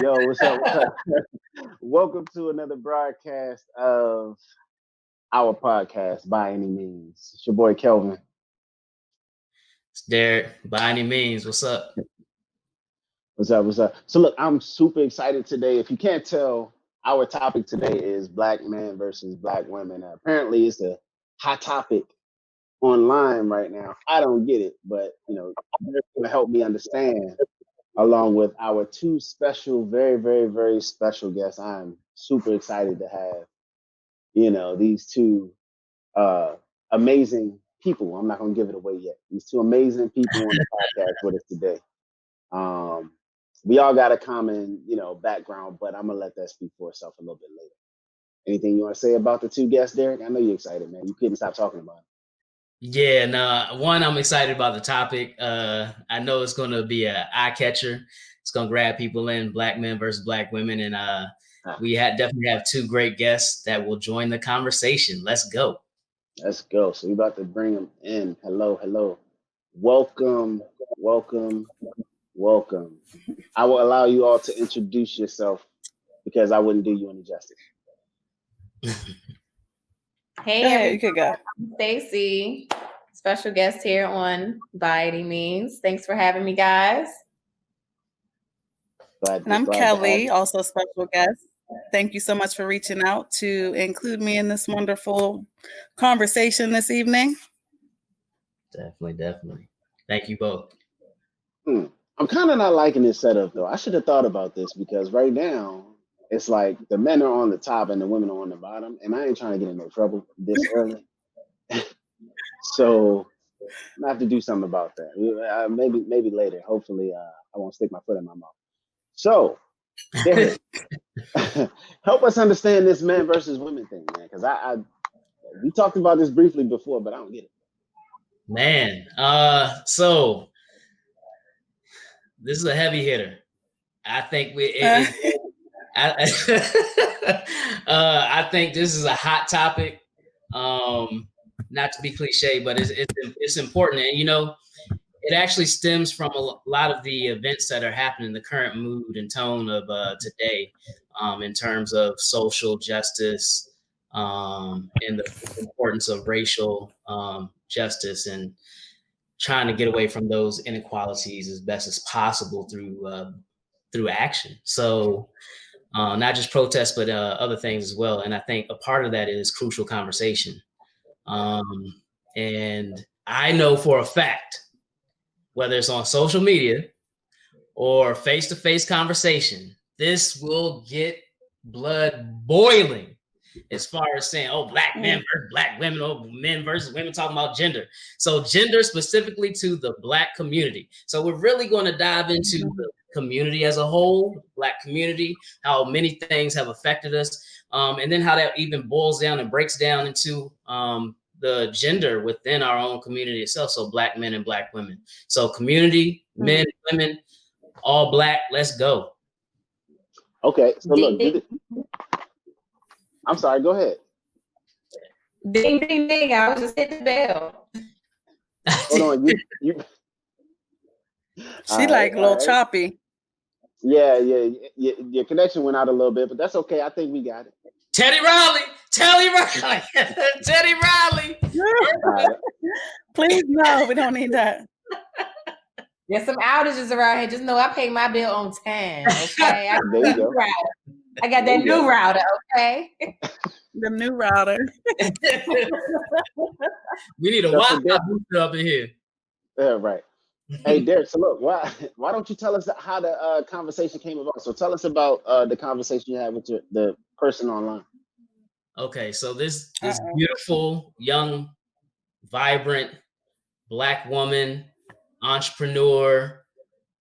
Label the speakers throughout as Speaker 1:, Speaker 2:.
Speaker 1: Yo, what's up? What's up? Welcome to another broadcast of our podcast, By Any Means. It's your boy Kelvin.
Speaker 2: It's Derek. By any means, what's up?
Speaker 1: What's up? What's up? So, look, I'm super excited today. If you can't tell, our topic today is Black men versus Black women. Apparently, it's a hot topic online right now. I don't get it, but they're going to help me understand, along with our two special, very, very, very special guests. I'm super excited to have these two uh amazing people. I'm not gonna give it away yet. These two amazing people on the podcast with us today. Um we all got a common, background, but I'm gonna let that speak for itself a little bit later. Anything you want to say about the two guests, Derek? I know you're excited, man. You couldn't stop talking about it.
Speaker 2: Yeah, no, one, I'm excited about the topic. I know it's gonna be an eye catcher. It's gonna grab people in, Black men versus Black women, and we definitely have two great guests that will join the conversation. Let's go.
Speaker 1: Let's go. So we about to bring them in. Hello. Welcome. I will allow you all to introduce yourself because I wouldn't do you any justice.
Speaker 3: Hey, you could go. Stacy, special guest here on By Any Means. Thanks for having me, guys.
Speaker 4: And I'm Kelly, also special guest. Thank you so much for reaching out to include me in this wonderful conversation this evening.
Speaker 2: Definitely. Thank you both.
Speaker 1: I'm kind of not liking this setup, though. I should have thought about this because right now it's like the men are on the top and the women are on the bottom, and I ain't trying to get in no trouble this early. So I have to do something about that. Maybe later. Hopefully, I won't stick my foot in my mouth. So, Derek, help us understand this men versus women thing, man. Because we talked about this briefly before, but I don't get it.
Speaker 2: Man, so this is a heavy hitter. I think I think this is a hot topic. Not to be cliche, but it's important, and it actually stems from a lot of the events that are happening, the current mood and tone of today, in terms of social justice, and the importance of racial justice, and trying to get away from those inequalities as best as possible through action. So not just protests, but other things as well. And I think a part of that is crucial conversation. And I know for a fact, whether it's on social media or face-to-face conversation, this will get blood boiling as far as saying, oh, Black men versus Black women, oh, men versus women, talking about gender. So gender specifically to the Black community. So we're really going to dive into the community as a whole, Black community, how many things have affected us, and then how that even boils down and breaks down into the gender within our own community itself. So Black men and Black women. So community, men, women, all Black. Let's go.
Speaker 1: Okay. So look, I'm sorry. Go ahead.
Speaker 3: Ding, ding, ding. I was just hitting the bell.
Speaker 1: Hold on. You.
Speaker 4: She like a little choppy.
Speaker 1: Yeah. Your connection went out a little bit, but that's okay. I think we got it.
Speaker 2: Teddy Riley.
Speaker 4: Please, no, we don't need that.
Speaker 3: There's some outages around here. Just know I pay my bill on time. Okay. I got that new router. Okay.
Speaker 4: The new router.
Speaker 2: We need a Wi-Fi booster up in here.
Speaker 1: Yeah, right. Hey, Derek. So look, why don't you tell us how the conversation came about? So tell us about the conversation you had with the person online.
Speaker 2: Okay, so this beautiful, young, vibrant Black woman, entrepreneur,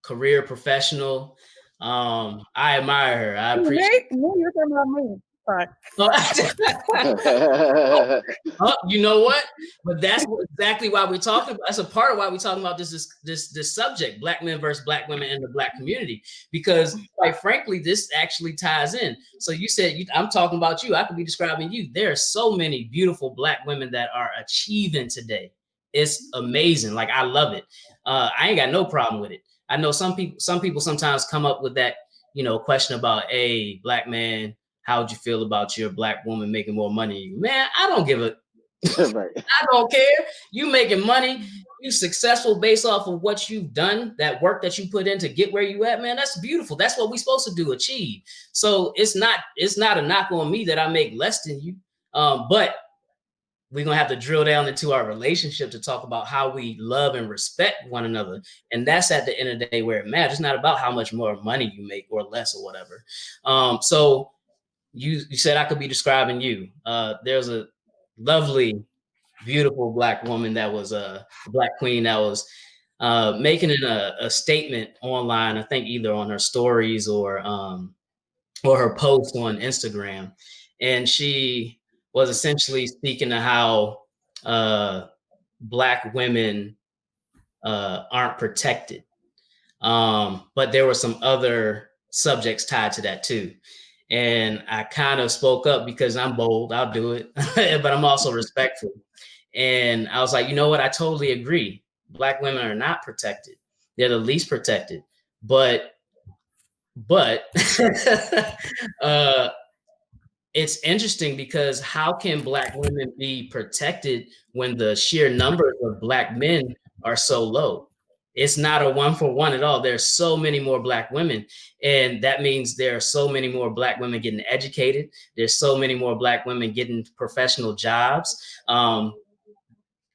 Speaker 2: career professional. I admire her. I appreciate.
Speaker 4: You're talking about me.
Speaker 2: You know what? But that's exactly why we're talking about. That's a part of why we're talking about this subject, Black men versus Black women in the Black community, because quite frankly, this actually ties in. So you said, I'm talking about you. I could be describing you. There are so many beautiful Black women that are achieving today. It's amazing. Like, I love it. I ain't got no problem with it. I know some people sometimes come up with that, question about, hey, black man, how would you feel about your black woman making more money? Man, I don't give a
Speaker 1: Right.
Speaker 2: I don't care. You making money, you successful based off of what you've done, that work that you put in to get where you at, man. That's beautiful. That's what we're supposed to do, achieve. So it's not a knock on me that I make less than you. But we're gonna have to drill down into our relationship to talk about how we love and respect one another. And that's at the end of the day where it matters. It's not about how much more money you make or less or whatever. So you said I could be describing you. There's a lovely, beautiful black woman that was a black queen that was making a statement online. I think either on her stories or her post on Instagram, and she was essentially speaking to how black women aren't protected, but there were some other subjects tied to that too. And I kind of spoke up because I'm bold, I'll do it, but I'm also respectful. And I was like, you know what? I totally agree. Black women are not protected. They're the least protected. But it's interesting because how can black women be protected when the sheer numbers of black men are so low? It's not a 1-for-1 at all. There's so many more black women. And that means there are so many more black women getting educated. There's so many more black women getting professional jobs.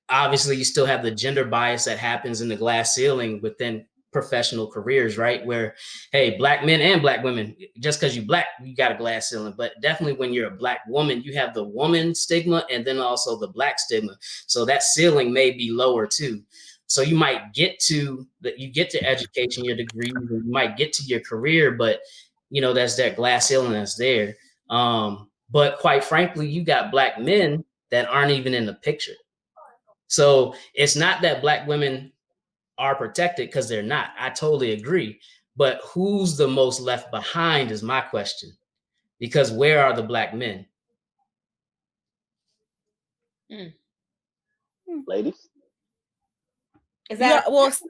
Speaker 2: Obviously, you still have the gender bias that happens in the glass ceiling within professional careers, right? Where, hey, black men and black women, just because you black, you got a glass ceiling. But definitely when you're a black woman, you have the woman stigma and then also the black stigma. So that ceiling may be lower too. So you might get to education, your degrees, and you might get to your career, but that's that glass ceiling that's there. But quite frankly, you got black men that aren't even in the picture. So it's not that black women are protected, because they're not. I totally agree. But who's the most left behind is my question. Because where are the black men?
Speaker 1: Ladies?
Speaker 3: Is that
Speaker 4: I was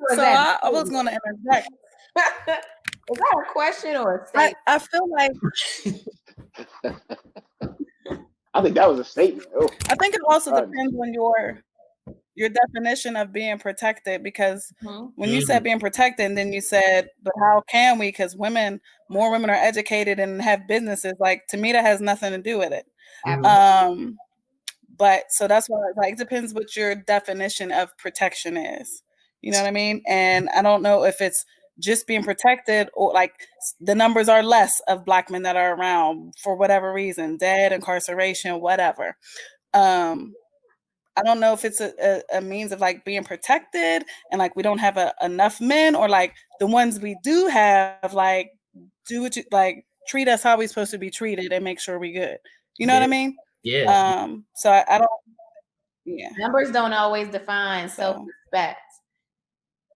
Speaker 4: going to interject.
Speaker 3: Is that a question or a statement?
Speaker 4: I feel like
Speaker 1: I think that was a statement. Oh.
Speaker 4: I think it also depends on your definition of being protected, because when you said being protected, and then you said, but how can we? Because more women are educated and have businesses. Like, to me, that has nothing to do with it. But so that's why, like, it depends what your definition of protection is. You know what I mean? And I don't know if it's just being protected or like the numbers are less of black men that are around for whatever reason, dead, incarceration, whatever. I don't know if it's a means of like being protected and like we don't have enough men, or like the ones we do have, like treat us how we're supposed to be treated and make sure we good. You know what I mean?
Speaker 2: Yeah.
Speaker 4: So I don't. Yeah.
Speaker 3: Numbers don't always define self-respect.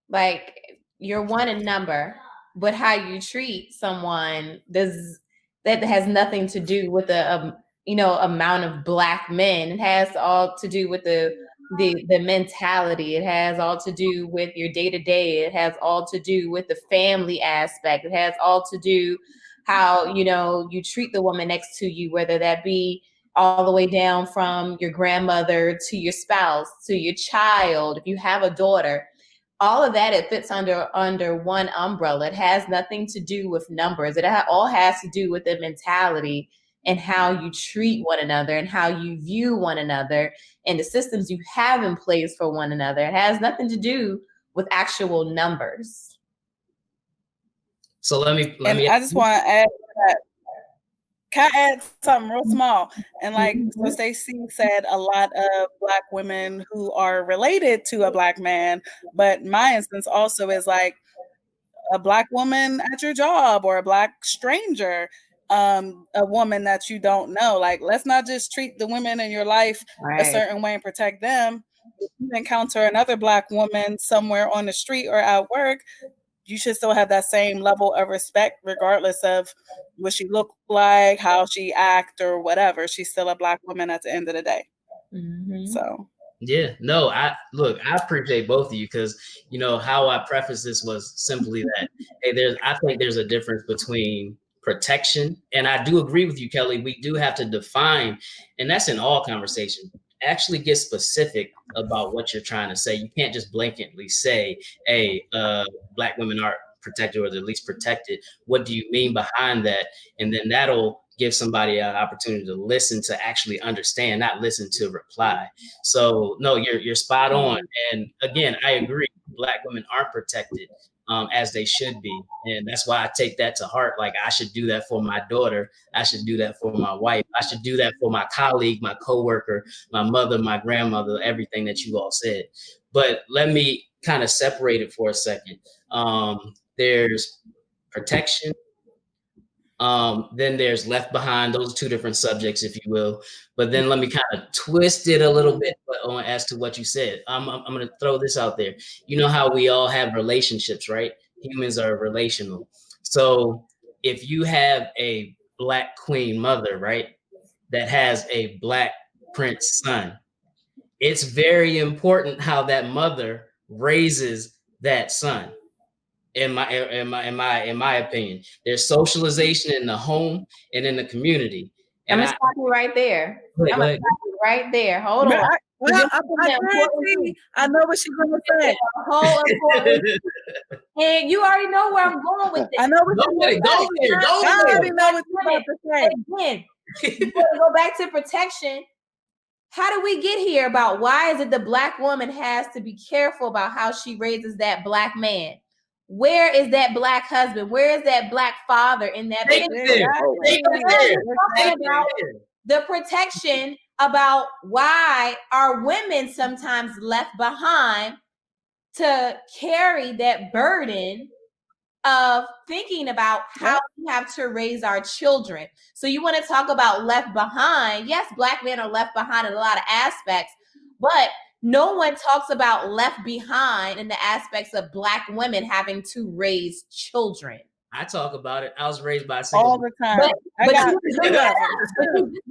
Speaker 3: Like, you're one in number, but how you treat someone that has nothing to do with the amount of black men. It has all to do with the mentality. It has all to do with your day-to-day. It has all to do with the family aspect. It has all to do how you treat the woman next to you, whether that be all the way down from your grandmother to your spouse to your child. If you have a daughter, all of that, it fits under one umbrella. It has nothing to do with numbers. It all has to do with the mentality and how you treat one another and how you view one another and the systems you have in place for one another. It has nothing to do with actual numbers.
Speaker 2: So let me.
Speaker 4: I just want to add that. Can I add something real small? And like so Stacey said, a lot of black women who are related to a black man, but my instance also is like a black woman at your job or a black stranger, a woman that you don't know. Like, let's not just treat the women in your life a certain way and protect them. If you encounter another black woman somewhere on the street or at work, you should still have that same level of respect, regardless of what she look like, how she act, or whatever. She's still a black woman at the end of the day. So
Speaker 2: Yeah, no, I appreciate both of you because how I preface this was simply that I think there's a difference between protection, and I do agree with you, Kelly. We do have to define, and that's in all conversation. Actually, get specific about what you're trying to say. You can't just blanketly say, "Hey, Black women aren't protected, or they're least protected." What do you mean behind that? And then that'll give somebody an opportunity to listen, to actually understand, not listen to reply. So no, you're spot on. And again, I agree. Black women aren't protected as they should be, and that's why I take that to heart. Like, I should do that for my daughter. I should do that for my wife. I should do that for my colleague, my coworker, my mother, my grandmother. Everything that you all said. But let me kind of separate it for a second. There's protection. Then there's left behind. Those are two different subjects, if you will. But then let me kind of twist it a little bit as to what you said. I'm going to throw this out there. You know how we all have relationships, right? Humans are relational. So if you have a Black queen mother, right, that has a Black prince son, it's very important how that mother raises that son. In my opinion, there's socialization in the home and in the community.
Speaker 3: And I'm gonna stop you right there. I'm gonna stop you right there. Hold on.
Speaker 4: I know what she's gonna say.
Speaker 3: And you already know where I'm going with this.
Speaker 4: I know what
Speaker 2: you're going with.
Speaker 4: I already know what you're about to say.
Speaker 3: Again, go back to protection. How do we get here about why is it the Black woman has to be careful about how she raises that Black man? Where is that Black husband? Where is that Black father in that picture? The protection about why are women sometimes left behind to carry that burden of thinking about how we have to raise our children. So you want to talk about left behind. Yes, Black men are left behind in a lot of aspects, but no one talks about left behind in the aspects of Black women having to raise children.
Speaker 2: I talk about it. I was raised by a single
Speaker 4: all the time.
Speaker 3: But you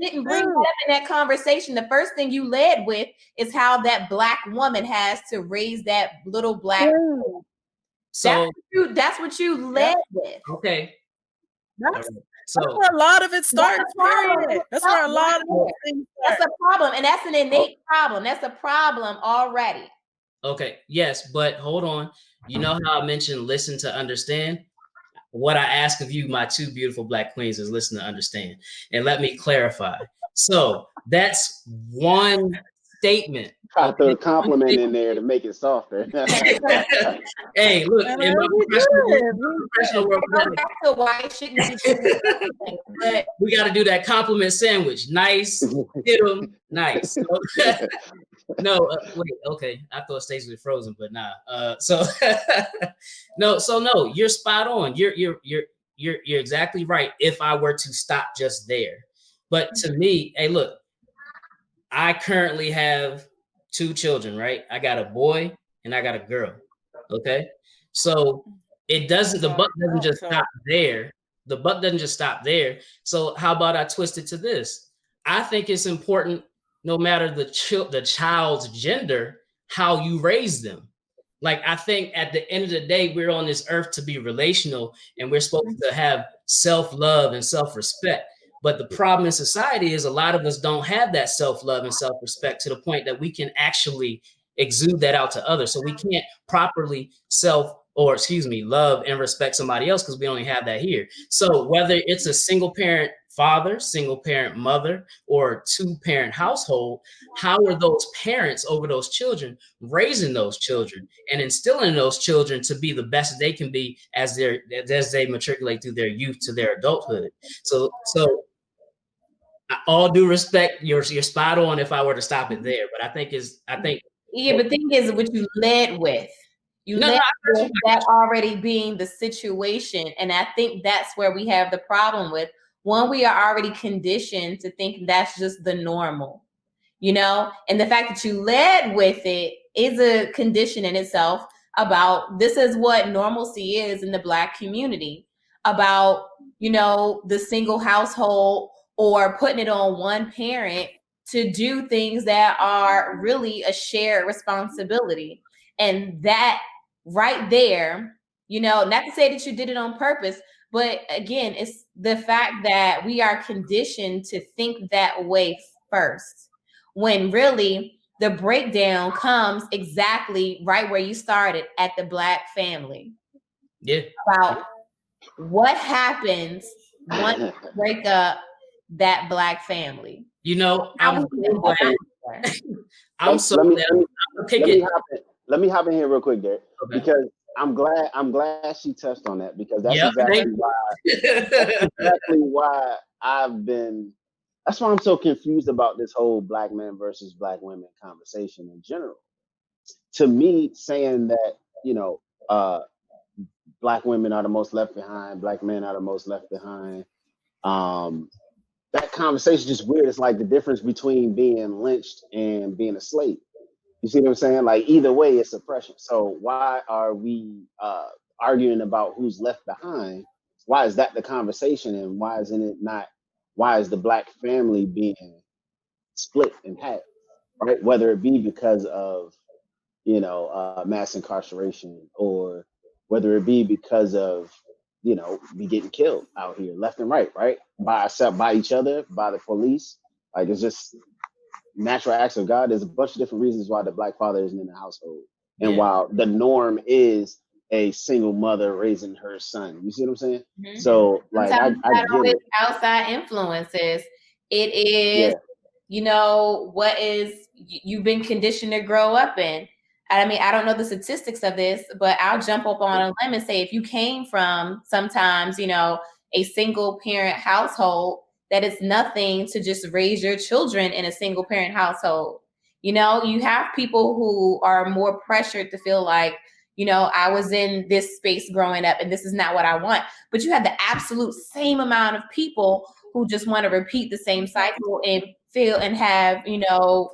Speaker 3: didn't bring that up in that conversation. The first thing you led with is how that Black woman has to raise that little Black.
Speaker 2: So
Speaker 3: that's what you led with.
Speaker 2: Okay.
Speaker 4: That's where a lot of it starts. That's where a lot of things start.
Speaker 3: That's a problem, and that's an innate problem. That's a problem already.
Speaker 2: Okay. Yes, but hold on. You know how I mentioned listen to understand? What I ask of you, my two beautiful Black queens, is listen to understand. And let me clarify. So that's one statement.
Speaker 1: Try to throw a compliment in there to make it softer.
Speaker 2: Hey, look, in my professional world, we got to do that compliment sandwich. Nice, hit them, nice. No, wait, okay. I thought Stacey was frozen, but nah. No, you're spot on. You're exactly right. If I were to stop just there, but to me, hey, look, I currently have 2 children, right? I got a boy and I got a girl. Okay. So the buck doesn't just stop there. The buck doesn't just stop there. So how about I twist it to this? I think it's important, no matter the child's gender, how you raise them. Like, I think at the end of the day, we're on this earth to be relational, and we're supposed to have self-love and self-respect. But the problem in society is a lot of us don't have that self-love and self-respect to the point that we can actually exude that out to others. So we can't properly love and respect somebody else because we only have that here. So whether it's a single parent father, single parent mother, or 2-parent household, how are those parents over those children raising those children and instilling those children to be the best they can be as they matriculate through their youth to their adulthood? So all due respect, you're spot on if I were to stop it there. But but
Speaker 3: the thing is what you led with. You led with that already being the situation. And I think that's where we have the problem with. One, we are already conditioned to think that's just the normal, and the fact that you led with it is a condition in itself about this is what normalcy is in the Black community, about, the single household or putting it on one parent to do things that are really a shared responsibility. And that right there, you know, not to say that you did it on purpose, but again, it's the fact that we are conditioned to think that way first, when really the breakdown comes exactly right where you started, at the Black family.
Speaker 2: Yeah.
Speaker 3: About what happens once you break up that Black family.
Speaker 2: You know,
Speaker 3: How
Speaker 2: I'm
Speaker 3: we
Speaker 2: glad. I'm so
Speaker 1: let me,
Speaker 2: glad.
Speaker 1: let me,
Speaker 2: I'm pick
Speaker 1: let me
Speaker 2: it.
Speaker 1: hop in. Let me hop in here real quick, Derek,
Speaker 2: Okay.
Speaker 1: because I'm glad she touched on that, because that's
Speaker 2: Yep,
Speaker 1: exactly why that's why I'm so confused about this whole Black men versus Black women conversation in general. To me, saying that, you know, Black women are the most left behind, Black men are the most left behind, that conversation is just weird. It's like the difference between being lynched and being a slave. You see what I'm saying? Like, either way, it's oppression. So why are we arguing about who's left behind? Why is that the conversation, and why isn't it not? Why is the Black family being split in half? Right? Whether it be because of, you know, mass incarceration, or whether it be because of, you know, we getting killed out here left and right, by ourselves, by each other, by the police. Like, it's just natural acts of God. There's a bunch of different reasons why the Black father isn't in the household. And
Speaker 2: Yeah.
Speaker 1: while the norm is a single mother raising her son, you see what I'm saying?
Speaker 3: Mhm.
Speaker 1: So, like,
Speaker 3: Sometimes
Speaker 1: I
Speaker 3: not
Speaker 1: get
Speaker 3: always
Speaker 1: it.
Speaker 3: outside influences. It is,
Speaker 1: Yeah.
Speaker 3: you know, what is you've been conditioned to grow up in. I mean, I don't know the statistics of this, but I'll jump up on a limb and say, if you came from sometimes, you know, a single parent household, that it's nothing to just raise your children in a single parent household. You know, you have people who are more pressured to feel like, you know, I was in this space growing up and this is not what I want. But you have the absolute same amount of people who just want to repeat the same cycle and feel and have, you know,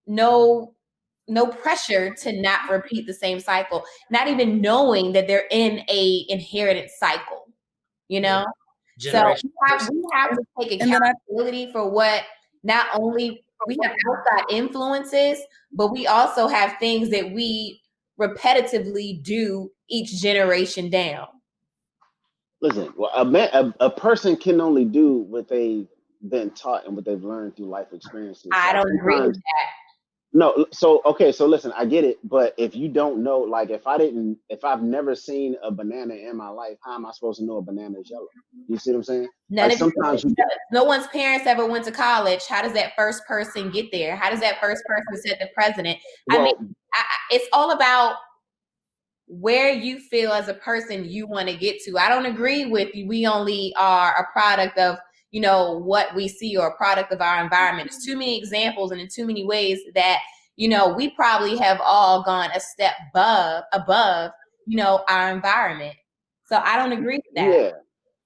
Speaker 3: no pressure to not repeat the same cycle, not even knowing that they're in a inherited cycle, you know? So we have to take accountability for what not only we have outside influences, but we also have things that we repetitively do each generation down.
Speaker 1: Listen, well, a person can only do what they've been taught and what they've learned through life experiences.
Speaker 3: I
Speaker 1: So
Speaker 3: don't agree with that.
Speaker 1: No, so okay, so listen, I get it, but if you don't know, like, if I've never seen a banana in my life, how am I supposed to know a banana is yellow? You see what I'm saying? Like, sometimes
Speaker 3: no one's parents ever went to college. How does that first person get there? How does that first person set the president? I mean, it's all about where you feel as a person you want to get to. I don't agree with you. We only are a product of, you know, what we see, or a product of our environment. There's too many examples and in too many ways that, you know, we probably have all gone a step above, you know, our environment. So I don't agree with that.
Speaker 1: Yeah.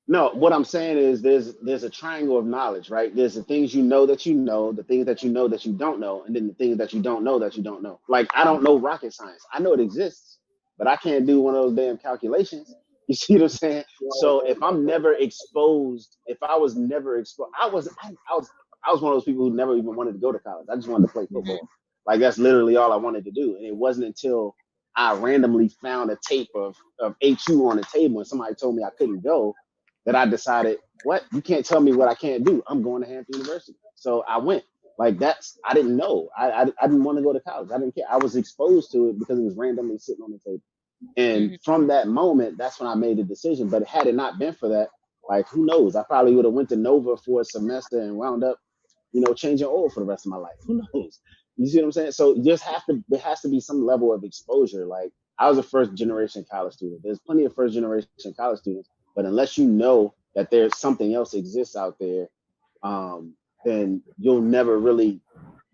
Speaker 1: No, what I'm saying is there's a triangle of knowledge, right? There's the things you know that you know, the things that you know that you don't know, and then the things that you don't know that you don't know. Like, I don't know rocket science. I know it exists, but I can't do one of those damn calculations. You see what I'm saying? So if I'm never exposed, if I was never exposed, I was one of those people who never even wanted to go to college. I just wanted to play football. Like, that's literally all I wanted to do. And it wasn't until I randomly found a tape of HU on the table and somebody told me I couldn't go that I decided, what? You can't tell me what I can't do. I'm going to Hampton University. So I went. Like, I didn't know. I didn't want to go to college. I didn't care. I was exposed to it because it was randomly sitting on the table. And from that moment, that's when I made the decision. But had it not been for that, like, who knows? I probably would have went to Nova for a semester and wound up, you know, changing oil for the rest of my life. Who knows? You see what I'm saying? So there has to be some level of exposure. Like, I was a first generation college student. There's plenty of first generation college students, but unless you know that there's something else exists out there, then you'll never really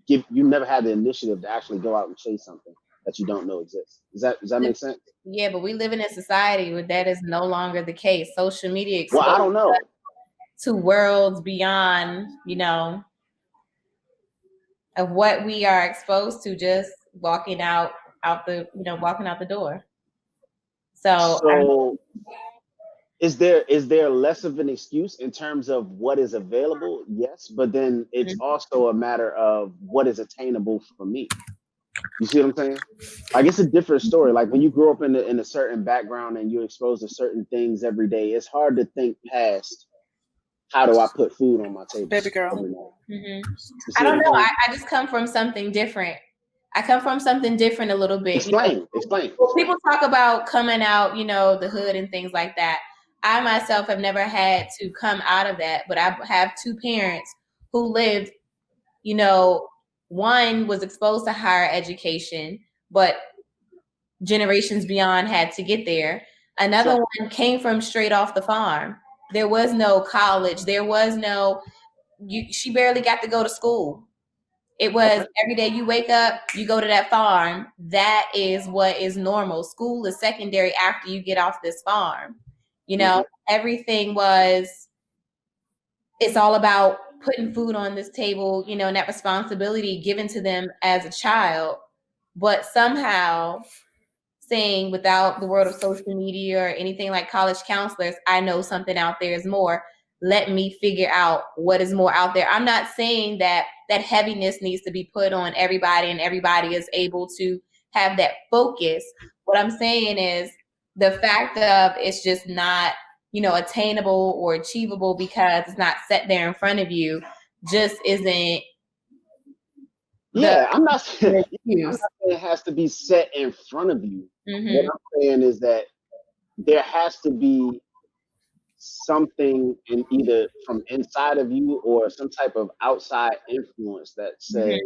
Speaker 1: you never have the initiative to actually go out and chase something that you don't know exists. Does that make sense?
Speaker 3: Yeah, but we live in a society where that is no longer the case. Social media
Speaker 1: exposes I don't know.
Speaker 3: To worlds beyond, you know, of what we are exposed to just walking out the door. So
Speaker 1: is there less of an excuse in terms of what is available? Yes, but then it's also a matter of what is attainable for me. You see what I'm saying? Like, it's a different story. Like, when you grow up in a certain background and you're exposed to certain things every day, it's hard to think past how do I put food on my table.
Speaker 4: Baby girl.
Speaker 1: every night.
Speaker 3: I don't know. I just come from something different. I come from something different a little bit.
Speaker 1: Explain.
Speaker 3: Well, people talk about coming out, the hood and things like that. I myself have never had to come out of that, but I have two parents who lived, one was exposed to higher education, but generations beyond had to get there. Another one came from straight off the farm. There was no college. There was no, she barely got to go to school. It was every day you wake up, you go to that farm. That is what is normal. School is secondary after you get off this farm. Everything it's all about putting food on this table, and that responsibility given to them as a child. But somehow saying, without the world of social media or anything like college counselors, I know something out there is more. Let me figure out what is more out there. I'm not saying that heaviness needs to be put on everybody and everybody is able to have that focus. What I'm saying is the fact of it's just not, attainable or achievable because it's not set there in front of you just isn't.
Speaker 1: I'm not saying it has to be set in front of you. What I'm saying is that there has to be something in either from inside of you or some type of outside influence that says,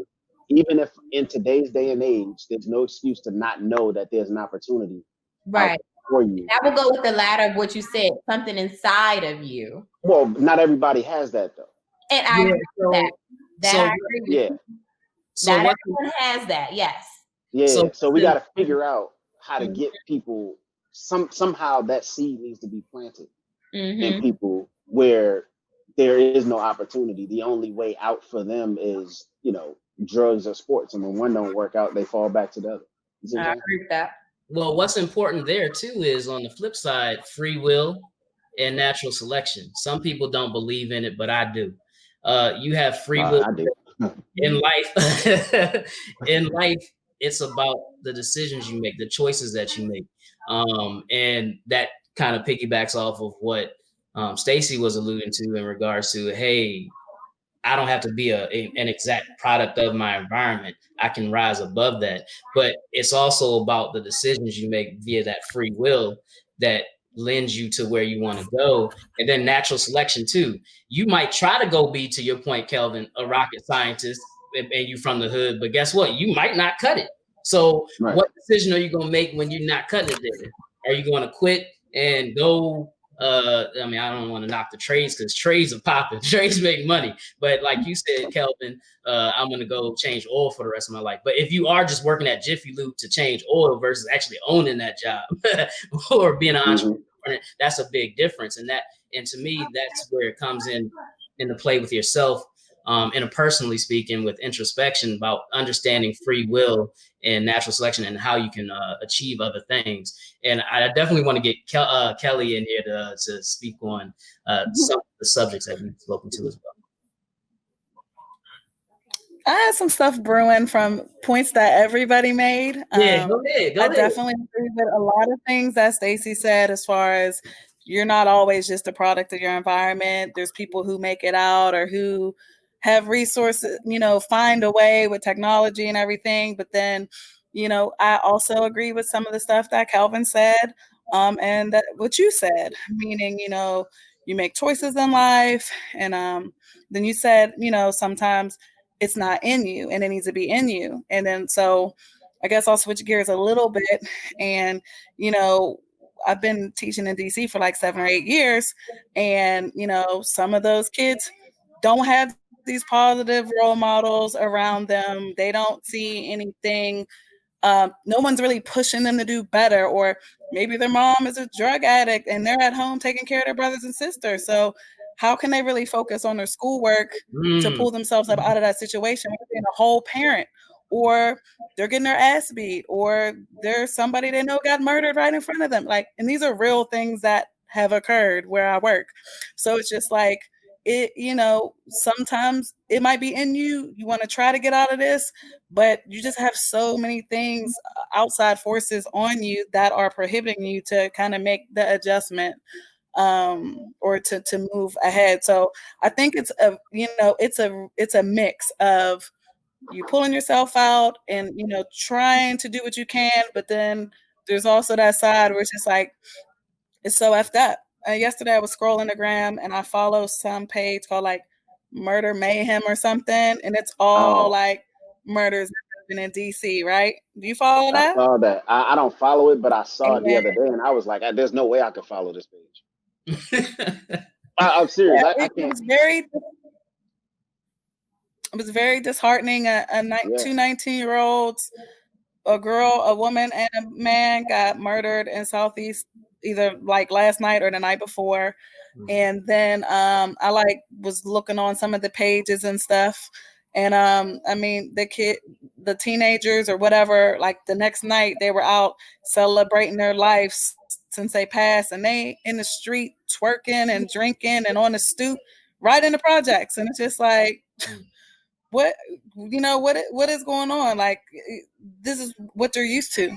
Speaker 1: even if in today's day and age, there's no excuse to not know that there's an opportunity
Speaker 3: right
Speaker 1: for you.
Speaker 3: I will go with the latter of what you said, something inside of you.
Speaker 1: Well, not everybody has that though.
Speaker 3: And I agree with that. I agree with you.
Speaker 2: So
Speaker 3: not everyone has that, yes.
Speaker 1: Yeah, so we got to figure out how to get people, somehow that seed needs to be planted in people where there is no opportunity. The only way out for them is, drugs or sports. And when one don't work out, they fall back to the other.
Speaker 3: I agree with that.
Speaker 2: Well, what's important there too is on the flip side, free will and natural selection. Some people don't believe in it, but I do. You have free will.
Speaker 1: I do.
Speaker 2: In life. In life, it's about the decisions you make, the choices that you make. And that kind of piggybacks off of what Stacey was alluding to in regards to, hey, I don't have to be an exact product of my environment. I can rise above that. But it's also about the decisions you make via that free will that lends you to where you want to go. And then natural selection too. You might try to go be, to your point, Kelvin, a rocket scientist and you from the hood, but guess what? You might not cut it. So what decision are you going to make when you're not cutting it there? Are you going to quit and go? I don't want to knock the trades because trades are popping. Trades make money. But like you said, Kelvin, I'm going to go change oil for the rest of my life. But if you are just working at Jiffy Lube to change oil versus actually owning that job or being an entrepreneur, that's a big difference. And to me, that's where it comes into play with yourself. And personally speaking, with introspection about understanding free will and natural selection and how you can achieve other things. And I definitely want to get Kelly in here to speak on some of the subjects that we've spoken to as well.
Speaker 4: I had some stuff brewing from points that everybody made.
Speaker 2: Go ahead.
Speaker 4: I definitely agree with a lot of things that Stacey said, as far as you're not always just a product of your environment. There's people who make it out or who have resources, find a way with technology and everything. But then, I also agree with some of the stuff that Kelvin said, and that what you said, meaning, you make choices in life. And then you said, sometimes it's not in you and it needs to be in you. And then, so I guess I'll switch gears a little bit. And, I've been teaching in DC for like 7 or 8 years. And, some of those kids don't have these positive role models around them. They don't see anything. No one's really pushing them to do better. Or maybe their mom is a drug addict and they're at home taking care of their brothers and sisters. So how can they really focus on their schoolwork to pull themselves up out of that situation? Being a whole parent, or they're getting their ass beat, or there's somebody they know got murdered right in front of them. And these are real things that have occurred where I work. So it's just like, it, sometimes it might be in you. You want to try to get out of this, but you just have so many things, outside forces on you that are prohibiting you to kind of make the adjustment, or to move ahead. So I think it's a mix of you pulling yourself out and trying to do what you can, but then there's also that side where it's just like, it's so effed up. Yesterday I was scrolling the gram and I follow some page called like Murder Mayhem or something, and it's all like murders that happen in DC, right? Do you follow
Speaker 1: I
Speaker 4: that?
Speaker 1: saw that. I don't follow it, but I saw it the
Speaker 4: Yeah.
Speaker 1: other day, and I was like, "There's no way I could follow this page." I'm serious.
Speaker 4: Yeah,
Speaker 1: I
Speaker 4: it
Speaker 1: can't.
Speaker 4: was very disheartening. Two 19-year-olds, a girl, a woman, and a man got murdered in Southeast, either like last night or the night before. And then I like was looking on some of the pages and stuff. And I mean, the teenagers or whatever, like the next night they were out celebrating their lives since they passed, and they in the street twerking and drinking and on the stoop right in the projects. And it's just like, what is going on? Like, this is what they're used to.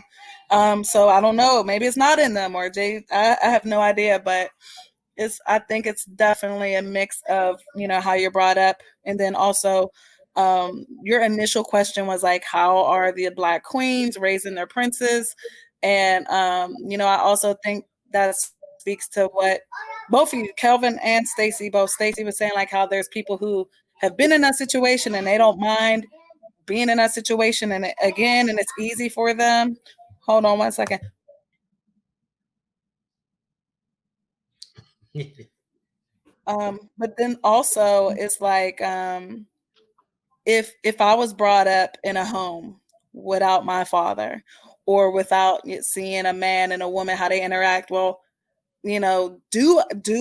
Speaker 4: So I don't know, maybe it's not in them, or I have no idea, but I think it's definitely a mix of how you're brought up, and then also your initial question was like, how are the Black queens raising their princes? And I also think that speaks to what both of you, Kelvin and Stacey, Stacey was saying, like how there's people who have been in that situation and they don't mind being in that situation, and it's easy for them. Hold on one second. But then also it's like, if I was brought up in a home without my father, or without seeing a man and a woman, how they interact, well, do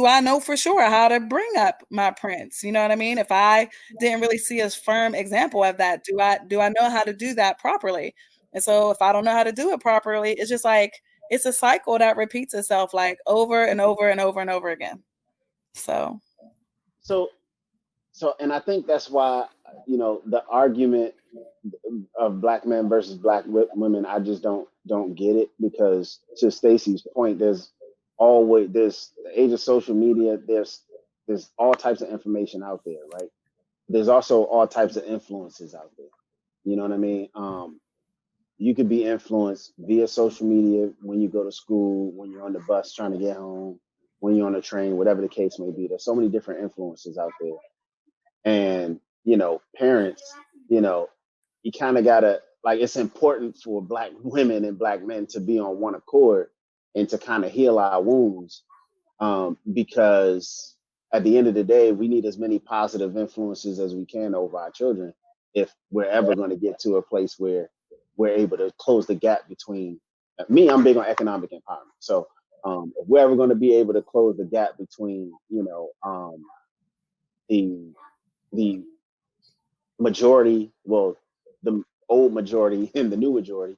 Speaker 4: I know for sure how to bring up my prince? You know what I mean? If I didn't really see a firm example of that, do I know how to do that properly? And so if I don't know how to do it properly, it's just like, it's a cycle that repeats itself like over and over and over and over again. So,
Speaker 1: and I think that's why, the argument of Black men versus Black women, I just don't get it, because to Stacey's point, there's the age of social media, there's all types of information out there, right? There's also all types of influences out there. You know what I mean? You could be influenced via social media when you go to school, when you're on the bus trying to get home, when you're on the train, whatever the case may be. There's so many different influences out there. And, parents, you kind of gotta, like, it's important for Black women and Black men to be on one accord and to kind of heal our wounds, because at the end of the day, we need as many positive influences as we can over our children if we're ever going to get to a place where we're able to close the gap between I'm big on economic empowerment. So if we're ever going to be able to close the gap between, the majority, the old majority and the new majority,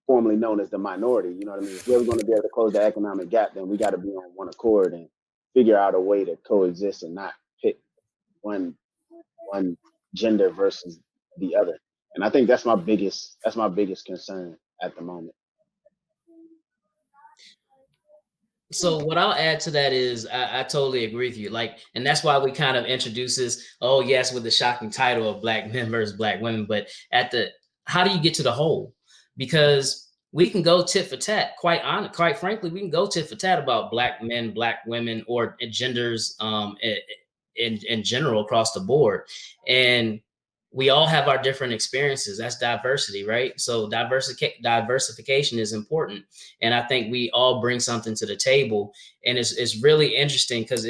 Speaker 1: formerly known as the minority, you know what I mean? If we're going to be able to close the economic gap, then we got to be on one accord and figure out a way to coexist and not pick one gender versus the other. And I think that's my biggest concern at the moment.
Speaker 2: So what I'll add to that is I totally agree with you. Like, and that's why we kind of introduce this, oh yes, with the shocking title of Black men versus Black women, but how do you get to the whole? Because we can go tit for tat, quite frankly, we can go tit for tat about Black men, Black women, or genders in general across the board. And we all have our different experiences. That's diversity, right? So diversification is important. And I think we all bring something to the table. And it's really interesting because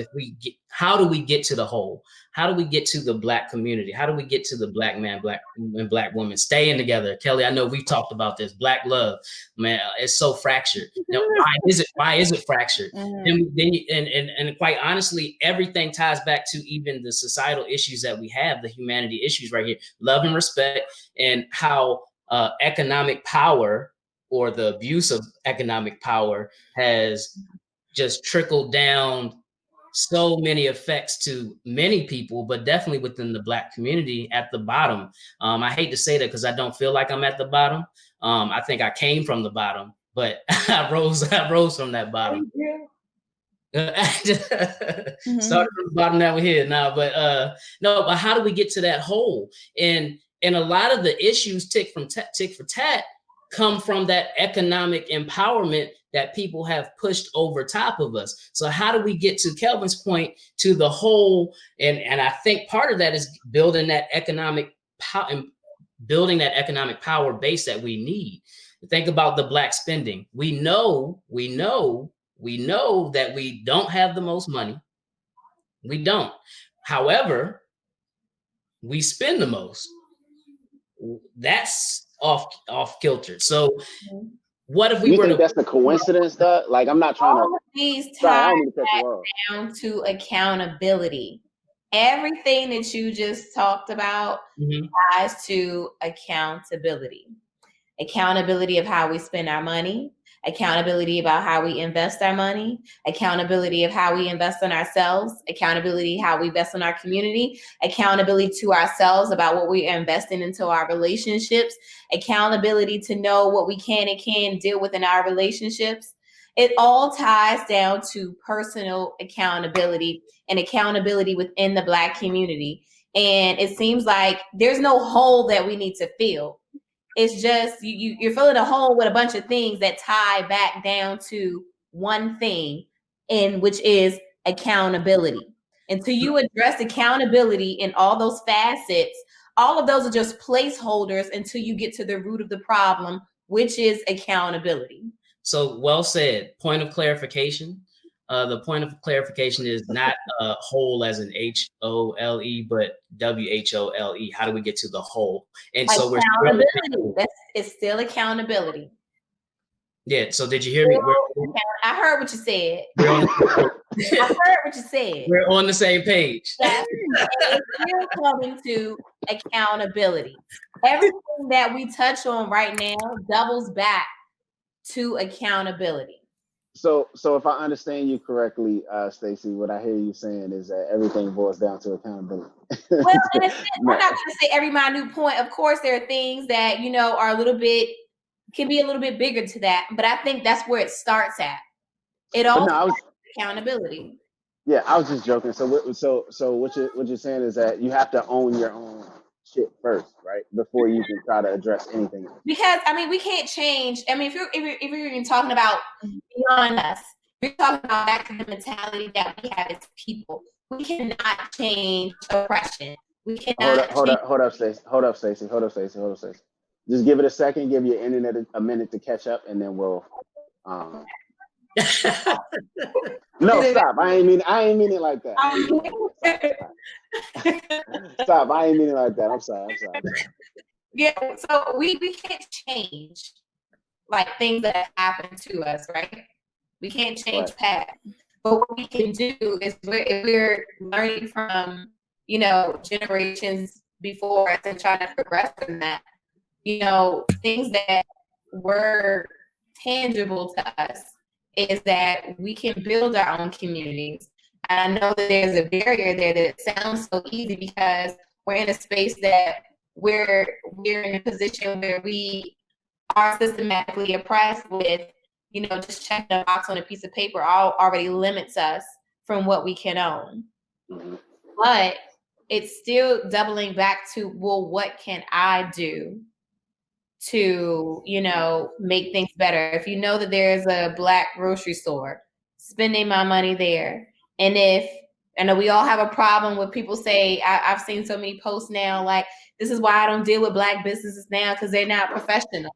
Speaker 2: how do we get to the whole? How do we get to the Black community? How do we get to the Black man, Black and Black woman staying together? Kelly, I know we've talked about this. Black love, man, it's so fractured. Now, why is it fractured? And quite honestly, everything ties back to even the societal issues that we have, the humanity issues right here, love and respect, and how economic power or the abuse of economic power has just trickled down so many effects to many people, but definitely within the Black community at the bottom. I hate to say that because I don't feel like I'm at the bottom. I think I came from the bottom, but I rose from that bottom. Started from the bottom, now we're here now. But no, but how do we get to that hole? And a lot of the issues tick for tat come from that economic empowerment that people have pushed over top of us. So how do we get, to Kelvin's point, to the whole? And I think part of that is building that economic power base that we need. Think about the Black spending. We know that we don't have the most money. We don't. However, we spend the most. That's off kilter. So what if we
Speaker 1: you
Speaker 2: were
Speaker 1: think
Speaker 2: to,
Speaker 1: that's a coincidence though? Like, I'm not trying
Speaker 3: all
Speaker 1: to
Speaker 3: of these
Speaker 1: sorry, I
Speaker 3: ties
Speaker 1: don't mean to cut you off.
Speaker 3: down to accountability. Everything that you just talked about ties to accountability. Accountability of how we spend our money, accountability about how we invest our money, accountability of how we invest in ourselves, accountability how we invest in our community, accountability to ourselves about what we are investing into our relationships, accountability to know what we can and can't deal with in our relationships. It all ties down to personal accountability and accountability within the Black community. And it seems like there's no hole that we need to fill. It's just you're filling a hole with a bunch of things that tie back down to one thing, and which is accountability. Until you address accountability in all those facets, all of those are just placeholders until you get to the root of the problem, which is accountability.
Speaker 2: So well said. Point of clarification. The point of clarification is not whole as in HOLE, but WHOLE. How do we get to the whole? And so we're
Speaker 3: it's still accountability.
Speaker 2: Yeah. So did you hear me?
Speaker 3: I heard what you said. I heard what you said.
Speaker 2: We're on the same page.
Speaker 3: Yes. It's still coming to accountability. Everything that we touch on right now doubles back to accountability.
Speaker 1: So if I understand you correctly, Stacey, what I hear you saying is that everything boils down to accountability.
Speaker 3: Well, in a sense, we're not going to say every minute point. Of course, there are things that, are can be a little bit bigger to that. But I think that's where it starts at. It all accountability.
Speaker 1: Yeah, I was just joking. So what you're saying is that you have to own your own shit first, right? Before you can try to address anything else.
Speaker 3: Because we can't change. If you're even talking about beyond us, you're talking about back to the mentality that we have as people. We cannot change oppression. We cannot.
Speaker 1: Hold up, Stacey. Just give it a second. Give your internet a minute to catch up, and then we'll. No, stop. I ain't mean it like that. Stop. I ain't mean it like that. I'm sorry.
Speaker 3: Yeah, so we can't change like things that happen to us, right? We can't change past. But what we can do is we're learning from, generations before us and trying to progress from that. Things that were tangible to us is that we can build our own communities. And I know that there's a barrier there that sounds so easy because we're in a space that we're in a position where we are systematically oppressed with, just checking a box on a piece of paper already limits us from what we can own. Mm-hmm. But it's still doubling back to, well, what can I do to, make things better? If you know that there's a Black grocery store, spending my money there. And I know we all have a problem with people say, I've seen so many posts now, like, this is why I don't deal with Black businesses now, because they're not professional.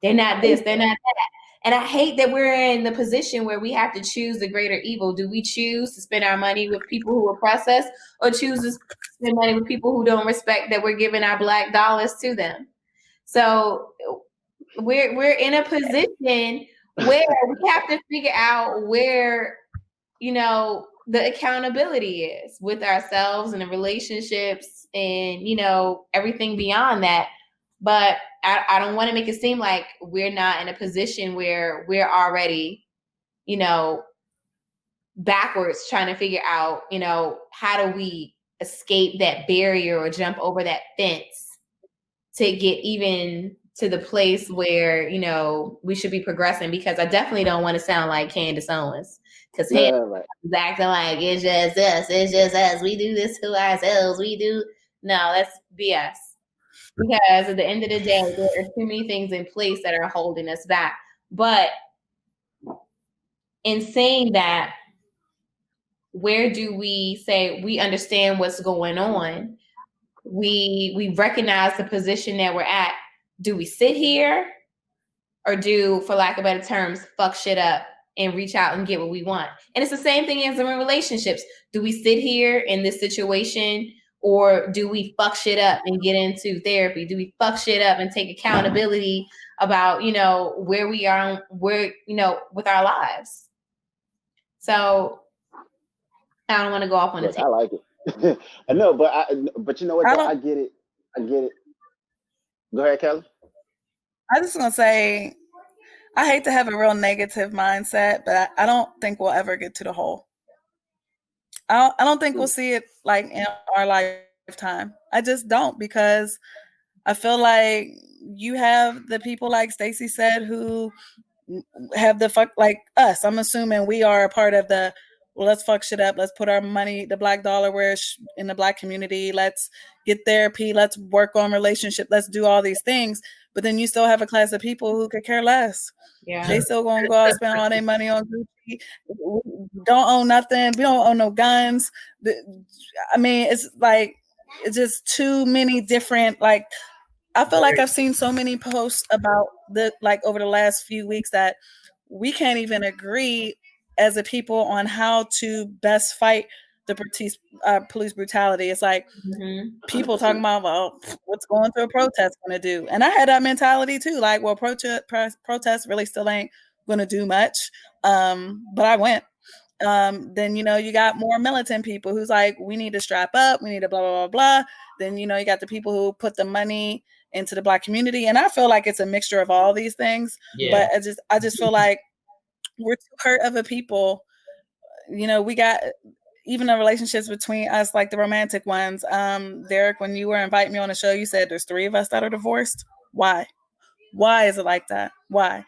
Speaker 3: They're not this, they're not that. And I hate that we're in the position where we have to choose the greater evil. Do we choose to spend our money with people who oppress us, or choose to spend money with people who don't respect that we're giving our Black dollars to them? So we're in a position where we have to figure out where, the accountability is with ourselves and the relationships and, everything beyond that. But I don't want to make it seem like we're not in a position where we're already, backwards trying to figure out, you know, how do we escape that barrier or jump over that fence to get even to the place where, you know, we should be progressing, because I definitely don't want to sound like Candace Owens, because
Speaker 1: Right.
Speaker 3: is acting like it's just us, we do this to ourselves, no, that's BS. Because at the end of the day, there are too many things in place that are holding us back. But in saying that, where do we say we understand what's going on? We recognize the position that we're at. Do we sit here, or do, for lack of better terms, fuck shit up and reach out and get what we want? And it's the same thing as in relationships. Do we sit here in this situation, or do we fuck shit up and get into therapy? Do we fuck shit up and take accountability about, you know, where we are, where, you know, with our lives? So I don't want to go off on a
Speaker 1: Look,
Speaker 3: tangent.
Speaker 1: I like it. I know, but you know what? Though? I get it. Go ahead, Kelly.
Speaker 4: I just gonna say, I hate to have a real negative mindset, but I don't think we'll ever get to the whole. I don't think we'll see it like in our lifetime. I just don't, because I feel like you have the people like Stacey said who have the fuck like us. I'm assuming we are a part of the, well, let's fuck shit up. Let's put our money, the black dollar, where it's in the black community. Let's get therapy. Let's work on relationship. Let's do all these things. But then you still have a class of people who could care less.
Speaker 3: Yeah.
Speaker 4: They still gonna go out and spend all their money on Gucci. Don't own nothing. We don't own no guns. I mean, it's like, it's just too many different, like, I feel like I've seen so many posts about the, like, over the last few weeks that we can't even agree as a people on how to best fight the police brutality. It's like people talking about, well, what's going through a protest going to do? And I had that mentality too. Like, well, protest really still ain't going to do much. But I went. Then, you know, you got more militant people who's like, we need to strap up. We need to blah, blah, blah, blah. Then, you know, you got the people who put the money into the black community. And I feel like it's a mixture of all these things.
Speaker 2: Yeah.
Speaker 4: But I just feel like we're too hurt of a people. You know, we got even the relationships between us, like the romantic ones. Derek, when you were inviting me on the show, you said there's 3 of us that are divorced. Why? Why is it like that? Why?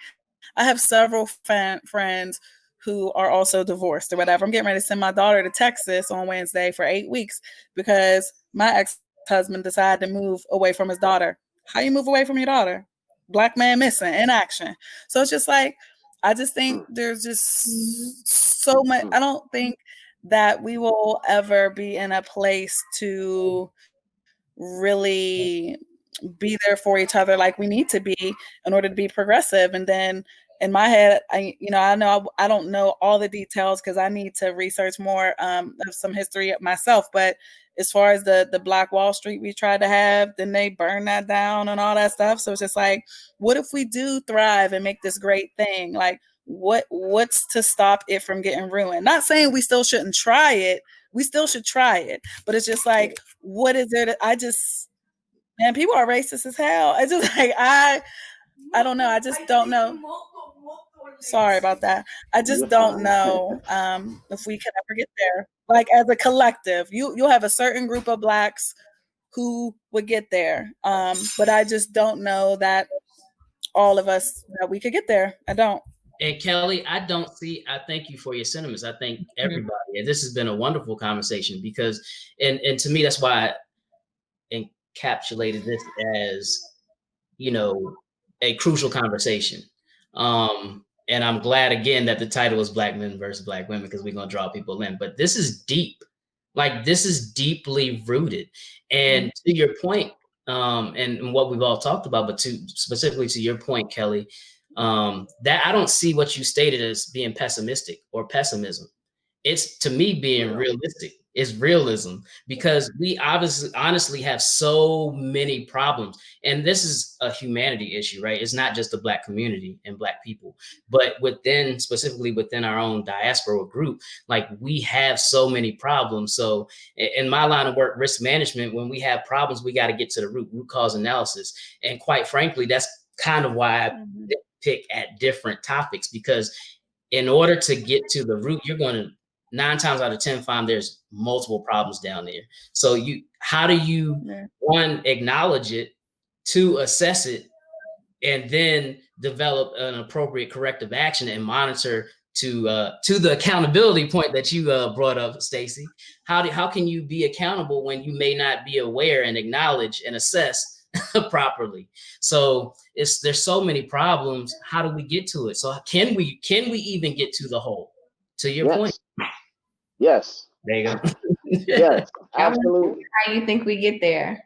Speaker 4: I have several friends who are also divorced or whatever. I'm getting ready to send my daughter to Texas on Wednesday for 8 weeks because my ex-husband decided to move away from his daughter. How you move away from your daughter? Black man missing in action. So it's just like, I just think there's just so much. I don't think that we will ever be in a place to really be there for each other like we need to be in order to be progressive. And then in my head, I don't know all the details because I need to research more of some history myself. But as far as the Black Wall Street we tried to have, then they burned that down and all that stuff. So it's just like, what if we do thrive and make this great thing? Like, what's to stop it from getting ruined? Not saying we still shouldn't try it. We still should try it. But it's just like, what is there man, people are racist as hell. It's just like, I don't know. I just don't know. Sorry about that. I just don't know if we can ever get there. Like, as a collective, you'll have a certain group of Blacks who would get there. But I just don't know that all of us, that we could get there. I don't.
Speaker 2: And Kelly, I thank you for your sentiments. I thank everybody. And this has been a wonderful conversation because, and to me, that's why I encapsulated this as, you know, a crucial conversation. And I'm glad again that the title is Black Men versus Black Women, because we're going to draw people in. But this is deep. Like, this is deeply rooted. And to your point, and what we've all talked about, but specifically to your point, Kelly, that I don't see what you stated as being pessimistic or pessimism. It's, to me, being realistic. It's realism, because we honestly have so many problems. And this is a humanity issue, right? It's not just the Black community and Black people, but specifically within our own diaspora group, like, we have so many problems. So in my line of work, risk management, when we have problems, we got to get to the root cause analysis. And quite frankly, that's kind of why I pick at different topics, because in order to get to the root, you're going to 9 times out of 10 find there's multiple problems down there. So how do you one, acknowledge it, 2, assess it, and then develop an appropriate corrective action and monitor to the accountability point that you brought up, Stacey. How can you be accountable when you may not be aware and acknowledge and assess properly? So there's so many problems. How do we get to it? So can we even get to the whole? To your point.
Speaker 1: Yes.
Speaker 2: There you go.
Speaker 1: Yes, absolutely.
Speaker 3: How you think we get there?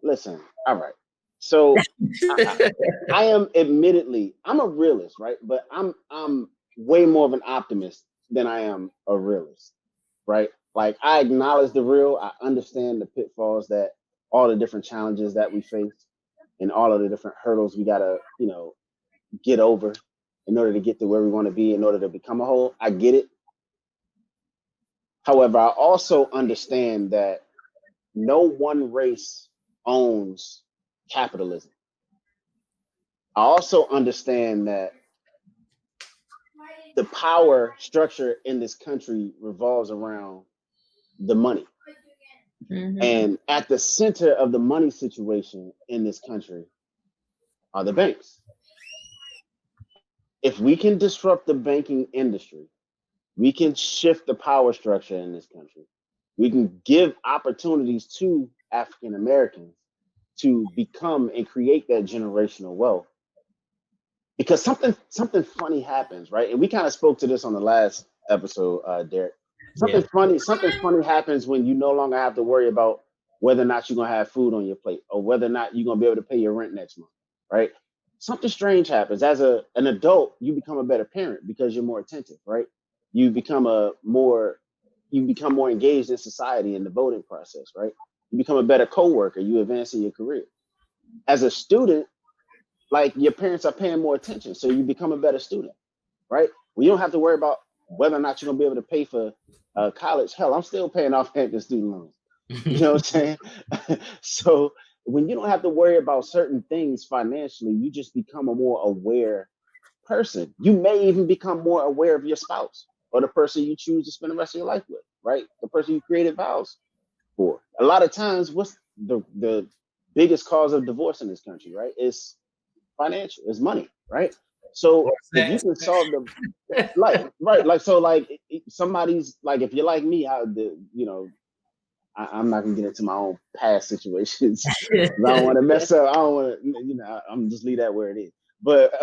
Speaker 1: Listen, all right. So I am admittedly, I'm a realist, right? But I'm way more of an optimist than I am a realist, right? Like I acknowledge the real, I understand the pitfalls that all the different challenges that we face and all of the different hurdles we gotta, get over in order to get to where we want to be, in order to become a whole. I get it. However, I also understand that no one race owns capitalism. I also understand that the power structure in this country revolves around the money.
Speaker 3: Mm-hmm.
Speaker 1: And at the center of the money situation in this country are the banks. If we can disrupt the banking industry, we can shift the power structure in this country. We can give opportunities to African Americans to become and create that generational wealth. Because something funny happens, right? And we kind of spoke to this on the last episode, Derek. Something funny happens when you no longer have to worry about whether or not you're gonna have food on your plate or whether or not you're gonna be able to pay your rent next month, right? Something strange happens. As an adult, you become a better parent because you're more attentive, right? You become more engaged in society in the voting process, right? You become a better coworker. You advance in your career. As a student, like your parents are paying more attention, so you become a better student, right? Well, you don't have to worry about whether or not you're gonna be able to pay for college. Hell, I'm still paying off Hampton student loans. You know what I'm saying? So when you don't have to worry about certain things financially, you just become a more aware person. You may even become more aware of your spouse or the person you choose to spend the rest of your life with, right? The person you created vows for. A lot of times, what's the biggest cause of divorce in this country, right? It's financial, it's money, right? So if you can solve the somebody's like, if you're like me, I'm not gonna get into my own past situations. I don't want to mess up. I don't want to, I'm just leave that where it is. But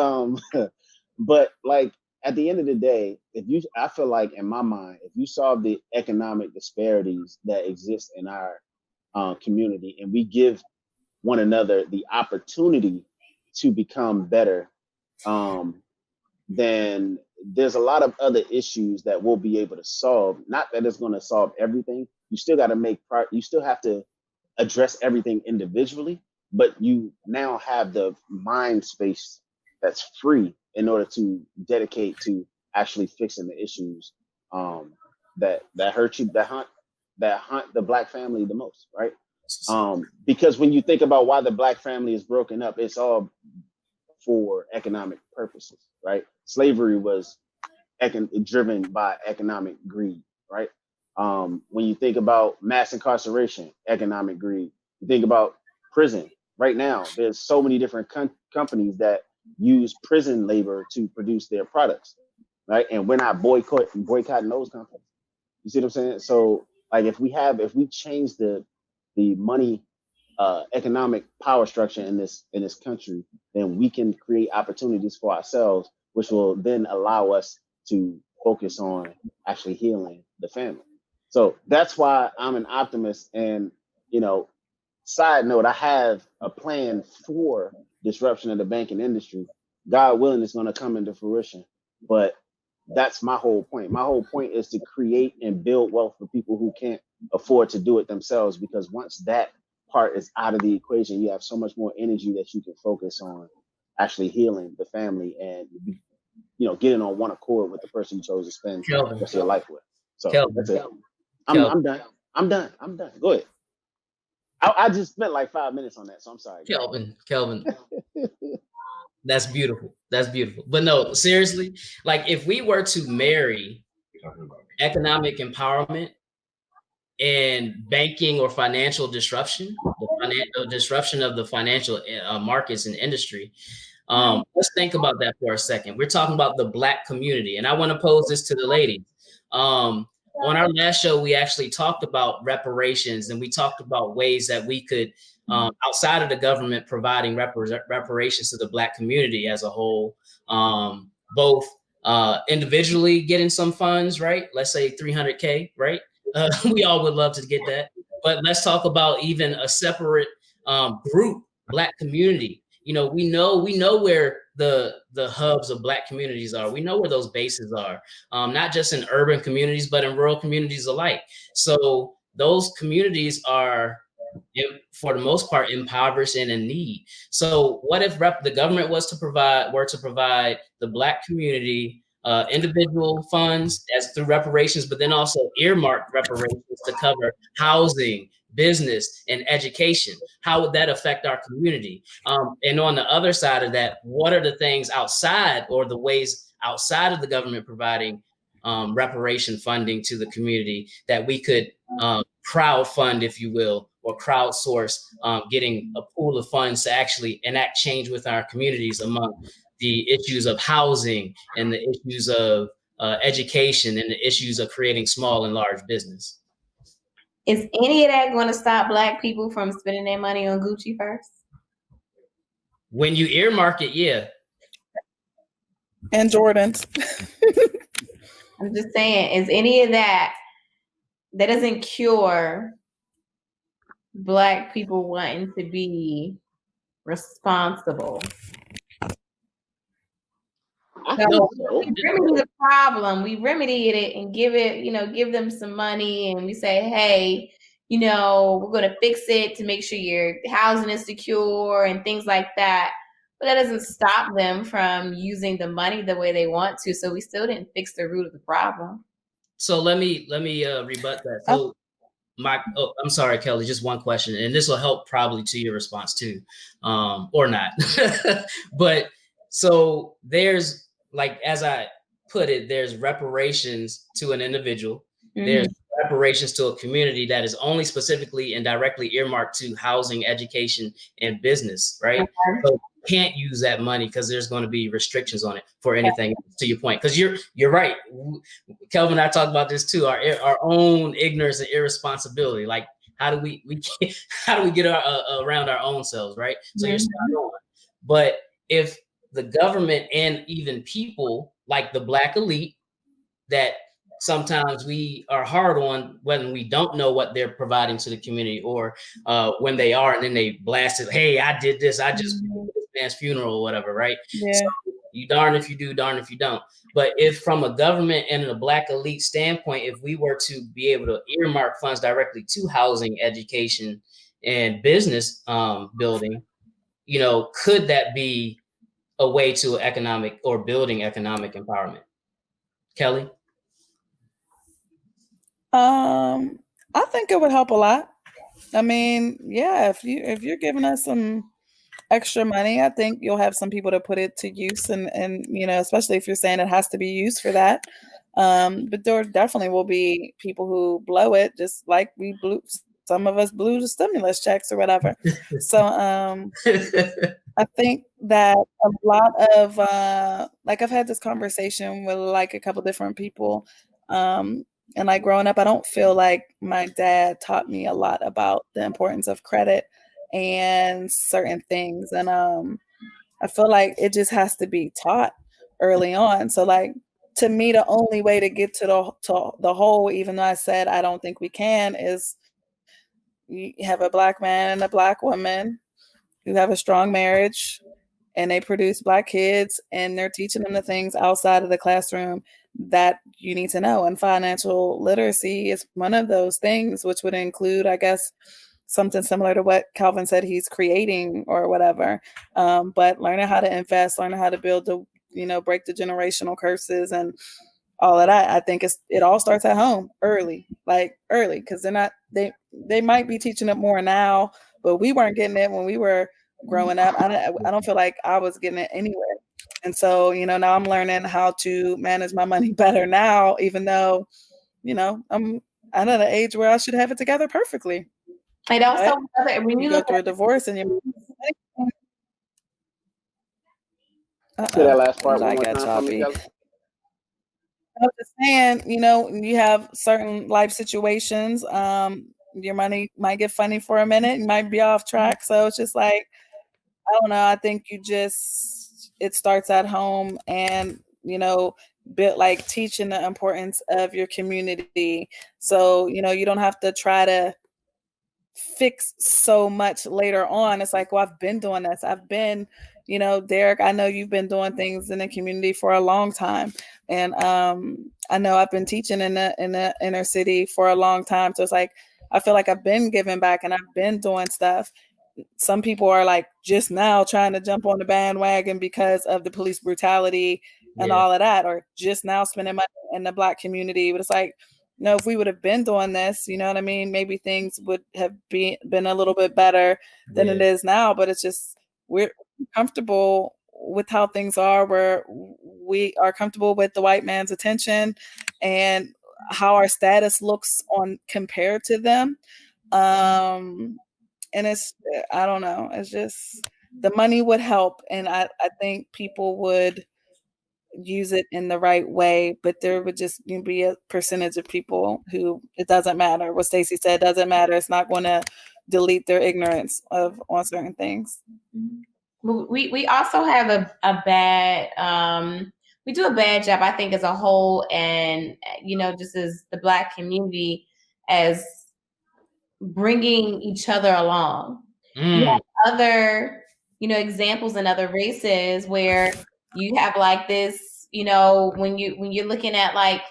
Speaker 1: but like at the end of the day, I feel like in my mind, if you solve the economic disparities that exist in our community, and we give one another the opportunity to become better, then there's a lot of other issues that we'll be able to solve. Not that it's going to solve everything. You still got to you still have to address everything individually, but you now have the mind space that's free in order to dedicate to actually fixing the issues that hurt you, that hunt the Black family the most, right? Because when you think about why the Black family is broken up, it's all for economic purposes, right? Slavery was driven by economic greed, right? When you think about mass incarceration, economic greed. You think about prison. Right now, there's so many different companies that use prison labor to produce their products, right? And we're not boycotting those companies. You see what I'm saying? So, like, if we change the money economic power structure in this country, then we can create opportunities for ourselves, which will then allow us to focus on actually healing the family. So that's why I'm an optimist. And, side note, I have a plan for disruption of the banking industry. God willing, it's going to come into fruition. But that's my whole point. My whole point is to create and build wealth for people who can't afford to do it themselves, because once that part is out of the equation, you have so much more energy that you can focus on actually healing the family and getting on one accord with the person you chose to spend the rest of your life with. So that's it. I'm done. I'm done. Go ahead. I just spent like 5 minutes on that, so I'm sorry.
Speaker 2: Kelvin. That's beautiful. But no, seriously, like if we were to marry economic empowerment and banking or financial disruption, the disruption of the financial markets and industry. Let's think about that for a second. We're talking about the Black community, and I want to pose this to the ladies. On our last show, we actually talked about reparations, and we talked about ways that we could, outside of the government, providing reparations to the Black community as a whole, both individually getting some funds, right? Let's say 300K, right? We all would love to get that. But let's talk about even a separate group, Black community. You know, we know where the hubs of Black communities are. We know where those bases are, not just in urban communities, but in rural communities alike. So those communities are, for the most part, impoverished and in need. So what if the government were to provide the Black community individual funds as through reparations, but then also earmarked reparations to cover housing, business, and education? How would that affect our community? And on the other side of that, what are the things outside, or the ways outside of the government providing reparation funding to the community that we could crowdfund, if you will, or crowdsource, getting a pool of funds to actually enact change with our communities among the issues of housing and the issues of education and the issues of creating small and large business?
Speaker 3: Is any of that going to stop Black people from spending their money on Gucci first?
Speaker 2: When you earmark it, yeah.
Speaker 4: And Jordans.
Speaker 3: I'm just saying, is any of that doesn't cure Black people wanting to be responsible? So we remedy the problem, we remedied it and give them some money, and we say, hey, we're going to fix it to make sure your housing is secure and things like that. But that doesn't stop them from using the money the way they want to. So we still didn't fix the root of the problem.
Speaker 2: So let me rebut that. So I'm sorry, Kelly, just one question, and this will help probably to your response too, or not. But so there's, like, as I put it, there's reparations to an individual. Mm-hmm. There's reparations to a community that is only specifically and directly earmarked to housing, education, and business, right? Okay. So you can't use that money because there's going to be restrictions on it for anything, to your point. Because you're right. Kelvin and I talked about this too, our own ignorance and irresponsibility. Like, how do we get around our own selves, right? So you're spot on. But if the government and even people like the Black elite that sometimes we are hard on when we don't know what they're providing to the community, or when they are, and then they blast it, hey, I did this, I just this man's funeral or whatever, right? Yeah. So you darn if you do, darn if you don't. But if from a government and a Black elite standpoint, if we were to be able to earmark funds directly to housing, education, and business building, could that be a way to economic or building economic empowerment? Kelly?
Speaker 4: I think it would help a lot. I mean, yeah, if you're giving us some extra money, I think you'll have some people to put it to use, and especially if you're saying it has to be used for that. But there definitely will be people who blow it, just like some of us blew the stimulus checks or whatever. So I think that a lot of I've had this conversation with like a couple different people, and like growing up, I don't feel like my dad taught me a lot about the importance of credit and certain things, and I feel like it just has to be taught early on. So like, to me, the only way to get to the whole, even though I said I don't think we can, is you have a Black man and a Black woman who have a strong marriage, and they produce Black kids, and they're teaching them the things outside of the classroom that you need to know. And financial literacy is one of those things, which would include, I guess, something similar to what Calvin said he's creating or whatever. But learning how to invest, learning how to build break the generational curses and all of that. I think it all starts at home early, because they might be teaching it more now, but we weren't getting it when we were growing up. I don't feel like I was getting it anywhere. And so, now I'm learning how to manage my money better now, even though I'm at an age where I should have it together perfectly.
Speaker 3: And also, when you
Speaker 4: go
Speaker 3: look
Speaker 4: through a
Speaker 3: at
Speaker 4: divorce and you
Speaker 1: Say that last part one
Speaker 4: I
Speaker 1: more
Speaker 4: got
Speaker 1: time for me,
Speaker 4: choppy.
Speaker 1: Kelly.
Speaker 4: I was just saying, you have certain life situations. Your money might get funny for a minute, you might be off track. So it's just like, I don't know. I think it starts at home, and build like teaching the importance of your community. So you don't have to try to fix so much later on. It's like, well, I've been doing this. I've been, Derek, I know you've been doing things in the community for a long time. And I know I've been teaching in the inner city for a long time. So it's like, I feel like I've been giving back and I've been doing stuff. Some people are like just now trying to jump on the bandwagon because of the police brutality and all of that, or just now spending money in the Black community. But it's like, if we would have been doing this, you know what I mean? Maybe things would have been a little bit better than it is now. But it's just, we're comfortable with how things are, where we are comfortable with the white man's attention and how our status looks on compared to them. And it's, I don't know, it's just, the money would help. And I think people would use it in the right way, but there would just be a percentage of people who it doesn't matter. What Stacey said doesn't matter. It's not going to delete their ignorance on certain things.
Speaker 3: We also have a bad we do a bad job, I think, as a whole, and just as the Black community, as bringing each other along. You have other examples in other races where you have like this, when you're looking at like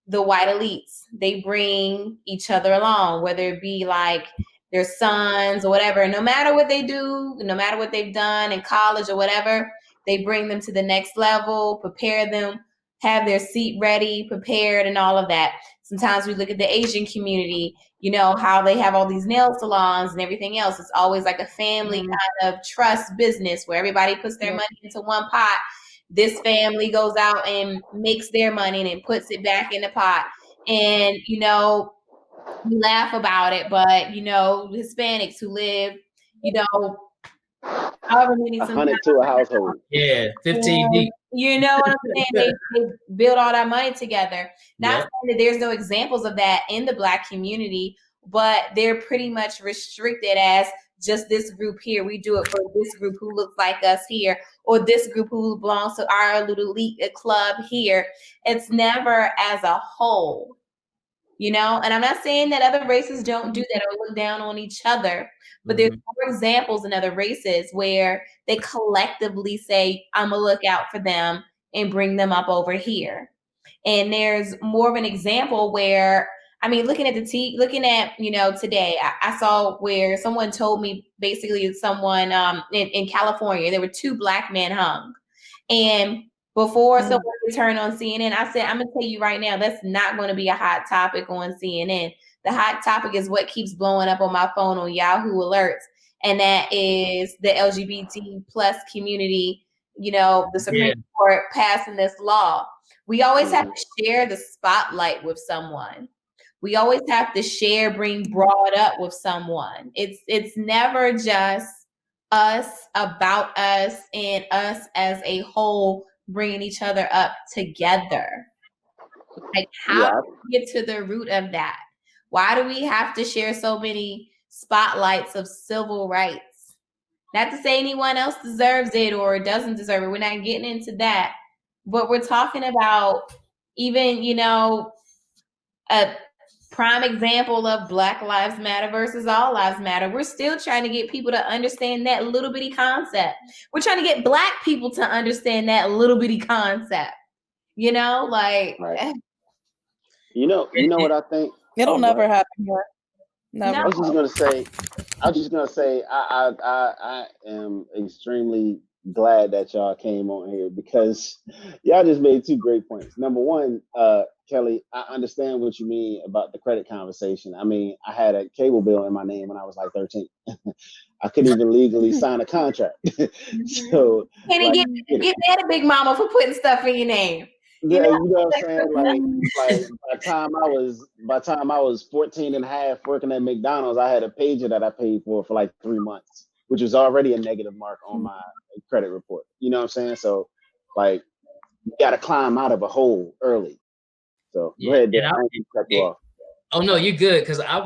Speaker 3: the white elites, they bring each other along, whether it be like their sons or whatever. No matter what they do, no matter what they've done in college or whatever, they bring them to the next level, prepare them, have their seat ready, prepared, and all of that. Sometimes we look at the Asian community, how they have all these nail salons and everything else. It's always like a family kind of trust business where everybody puts their money into one pot. This family goes out and makes their money and then puts it back in the pot. And, we laugh about it, but, Hispanics who live, however many,
Speaker 1: 100 to a household.
Speaker 2: Yeah, 15 deep.
Speaker 3: You know what I'm saying? They build all that money together. Not saying that there's no examples of that in the Black community, but they're pretty much restricted as just this group here. We do it for this group who looks like us here, or this group who belongs to our little elite club here. It's never as a whole, and I'm not saying that other races don't do that or look down on each other, but there's more examples in other races where they collectively say, I'm gonna look out for them and bring them up over here. And there's more of an example where, looking at today, I saw where someone told me, basically someone in California, there were 2 Black men hung. And before someone could turn on CNN, I said, I'm going to tell you right now, that's not going to be a hot topic on CNN. The hot topic is what keeps blowing up on my phone on Yahoo Alerts. And that is the LGBT plus community, the Supreme Court passing this law. We always have to share the spotlight with someone. We always have to bring broad up with someone. It's never just us, about us, and us as a whole bringing each other up together. Like, how do we get to the root of that? Why do we have to share so many spotlights of civil rights? Not to say anyone else deserves it or doesn't deserve it. We're not getting into that. But we're talking about even, a prime example of Black Lives Matter versus All Lives Matter. We're still trying to get people to understand that little bitty concept. We're trying to get Black people to understand that little bitty concept. Like,
Speaker 1: right. You know what I think?
Speaker 4: It'll never happen here. Never.
Speaker 1: I was just gonna say, I am extremely glad that y'all came on here, because y'all just made 2 great points. Number one, Kelly, I understand what you mean about the credit conversation. I had a cable bill in my name when I was like 13. I couldn't even legally sign a contract. So
Speaker 3: can you get mad at Big Mama for putting stuff in your name?
Speaker 1: Yeah, you know what I'm saying? Like by the time I was 14 and a half working at McDonald's, I had a pager that I paid for like 3 months, which was already a negative mark on my credit report. You know what I'm saying? So like you gotta climb out of a hole early. So go
Speaker 2: Yeah,
Speaker 1: ahead, Dan.
Speaker 2: and
Speaker 1: I don't mean to cut you off.
Speaker 2: oh no, you're good because I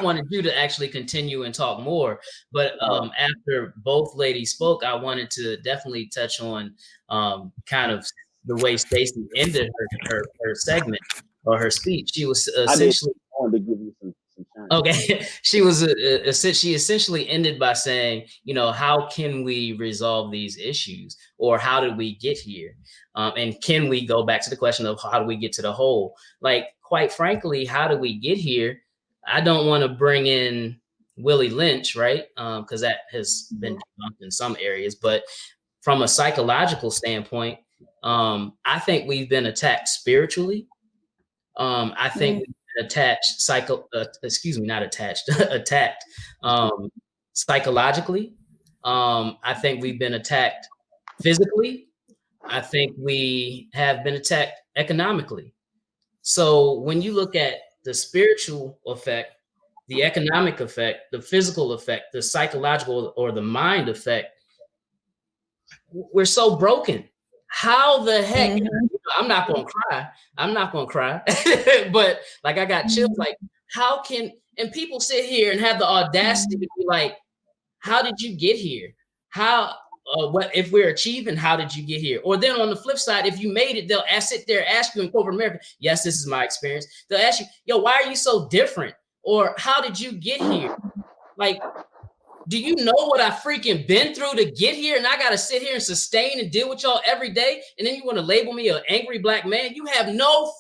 Speaker 2: wanted you to actually continue and talk more. But after both ladies spoke, I wanted to definitely touch on kind of the way Stacey ended her segment or her speech. She was essentially
Speaker 1: I wanted to give you some time.
Speaker 2: okay. She essentially ended by saying, you know, how can we resolve these issues, or how did we get here, and can we go back to the question of how do we get to the whole? Like, quite frankly, how do we get here? I don't want to bring in Willie Lynch, right? Because that has been debunked in some areas, but from a psychological standpoint, I think we've been attacked spiritually. I think we've been attacked attacked psychologically. I think we've been attacked physically. I think we have been attacked economically. So when you look at the spiritual effect, the economic effect, the physical effect, the psychological or the mind effect, we're so broken. How the heck? I'm not gonna cry. I'm not gonna cry. But like, I got chills. Like, how can, and people sit here and have the audacity to be like, how did you get here? How what if we're achieving, how did you get here? Or then on the flip side, if you made it, they'll sit there, ask you in corporate America, yes, this is my experience. They'll ask you, yo, why are you so different? Or how did you get here? Like, do you know what I freaking been through to get here? And I got to sit here and sustain and deal with y'all every day. And then you want to label me an angry black man? You have no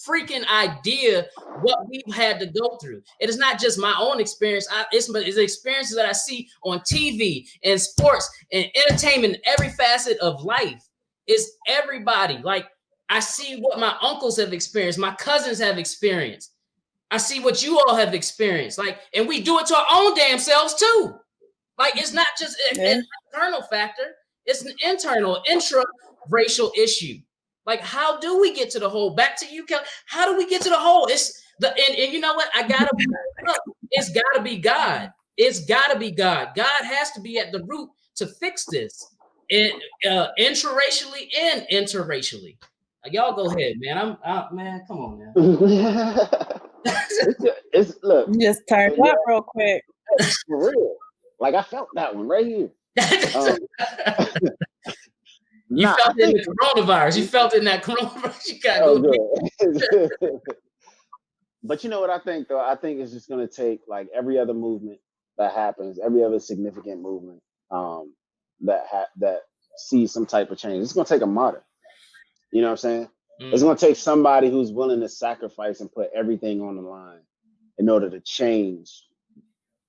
Speaker 2: freaking idea what we've had to go through. It is not just my own experience. It's the experiences that I see on TV and sports and entertainment, every facet of life. It's everybody. Like, I see what my uncles have experienced, my cousins have experienced. I see what you all have experienced. Like, and we do it to our own damn selves too. Like, it's not just an external factor, it's an internal, intra-racial issue. Like, how do we get to the whole? Back to you, Kelly. How do we get to the whole? It's the and you know what? I gotta be up. It's gotta be God. It's gotta be God. God has to be at the root to fix this. And intraracially and interracially. Y'all go ahead, man. Man, come on, man.
Speaker 1: it's look.
Speaker 4: You just turned up real quick.
Speaker 1: For real. Like, I felt that one right here.
Speaker 2: You felt it in the coronavirus. You felt it in that coronavirus. You gotta go.
Speaker 1: But you know what I think, though? I think it's just going to take, like, every other movement that happens, every other significant movement that sees some type of change. It's going to take a martyr. You know what I'm saying? It's going to take somebody who's willing to sacrifice and put everything on the line in order to change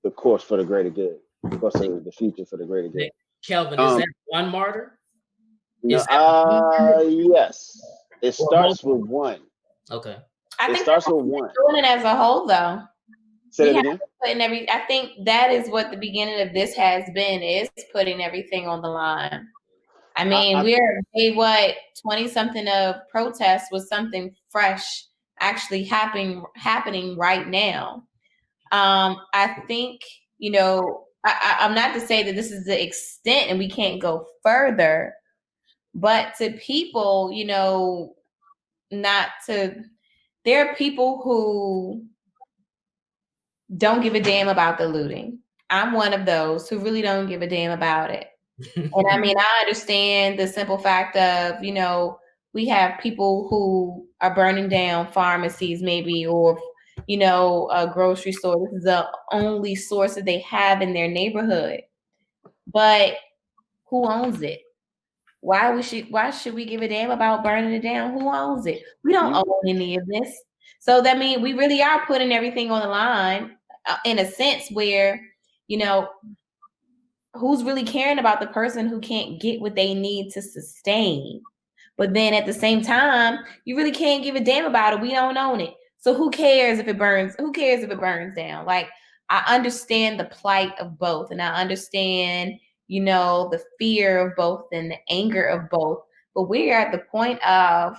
Speaker 1: the course for the greater good, the course of the future for the greater good.
Speaker 2: Kelvin, is that one martyr?
Speaker 1: Yes. It starts with one.
Speaker 2: Okay.
Speaker 3: I think
Speaker 1: it starts with one.
Speaker 3: Doing it as a whole, though.
Speaker 1: Say that again.
Speaker 3: I think that is what the beginning of this has been, is putting everything on the line. I mean, we're 20-something of protests with something fresh actually happening right now. I think, you know, I'm not to say that this is the extent and we can't go further, but to people, you know, there are people who don't give a damn about the looting. I'm one of those who really don't give a damn about it. And I mean, I understand the simple fact of, you know, we have people who are burning down pharmacies maybe, or, you know, a grocery store. This is the only source that they have in their neighborhood. But who owns it? Why should we give a damn about burning it down? Who owns it? We don't own any of this. So that means we really are putting everything on the line in a sense where, you know, who's really caring about the person who can't get what they need to sustain? But then at the same time, you really can't give a damn about it. We don't own it. So who cares if it burns? Who cares if it burns down? Like, I understand the plight of both, and I understand, you know, the fear of both and the anger of both. But we're at the point of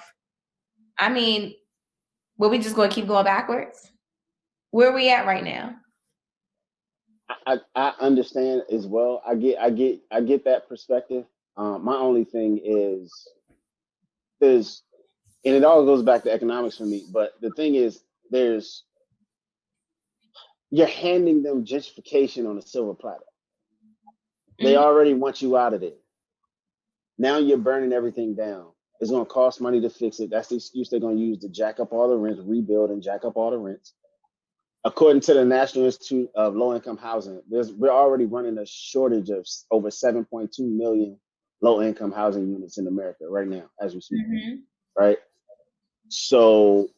Speaker 3: I mean, were we just going to keep going backwards? Where are we at right now?
Speaker 1: I understand as well. I get that perspective. My only thing is there's, and it all goes back to economics for me. But the thing is, you're handing them gentrification on a silver platter. They already want you out of there. Now you're burning everything down. It's going to cost money to fix it. That's the excuse they're going to use to jack up all the rents, rebuild and jack up all the rents. According to the National Institute of Low-Income Housing, we're already running a shortage of over 7.2 million low-income housing units in America right now, as we speak. Right? So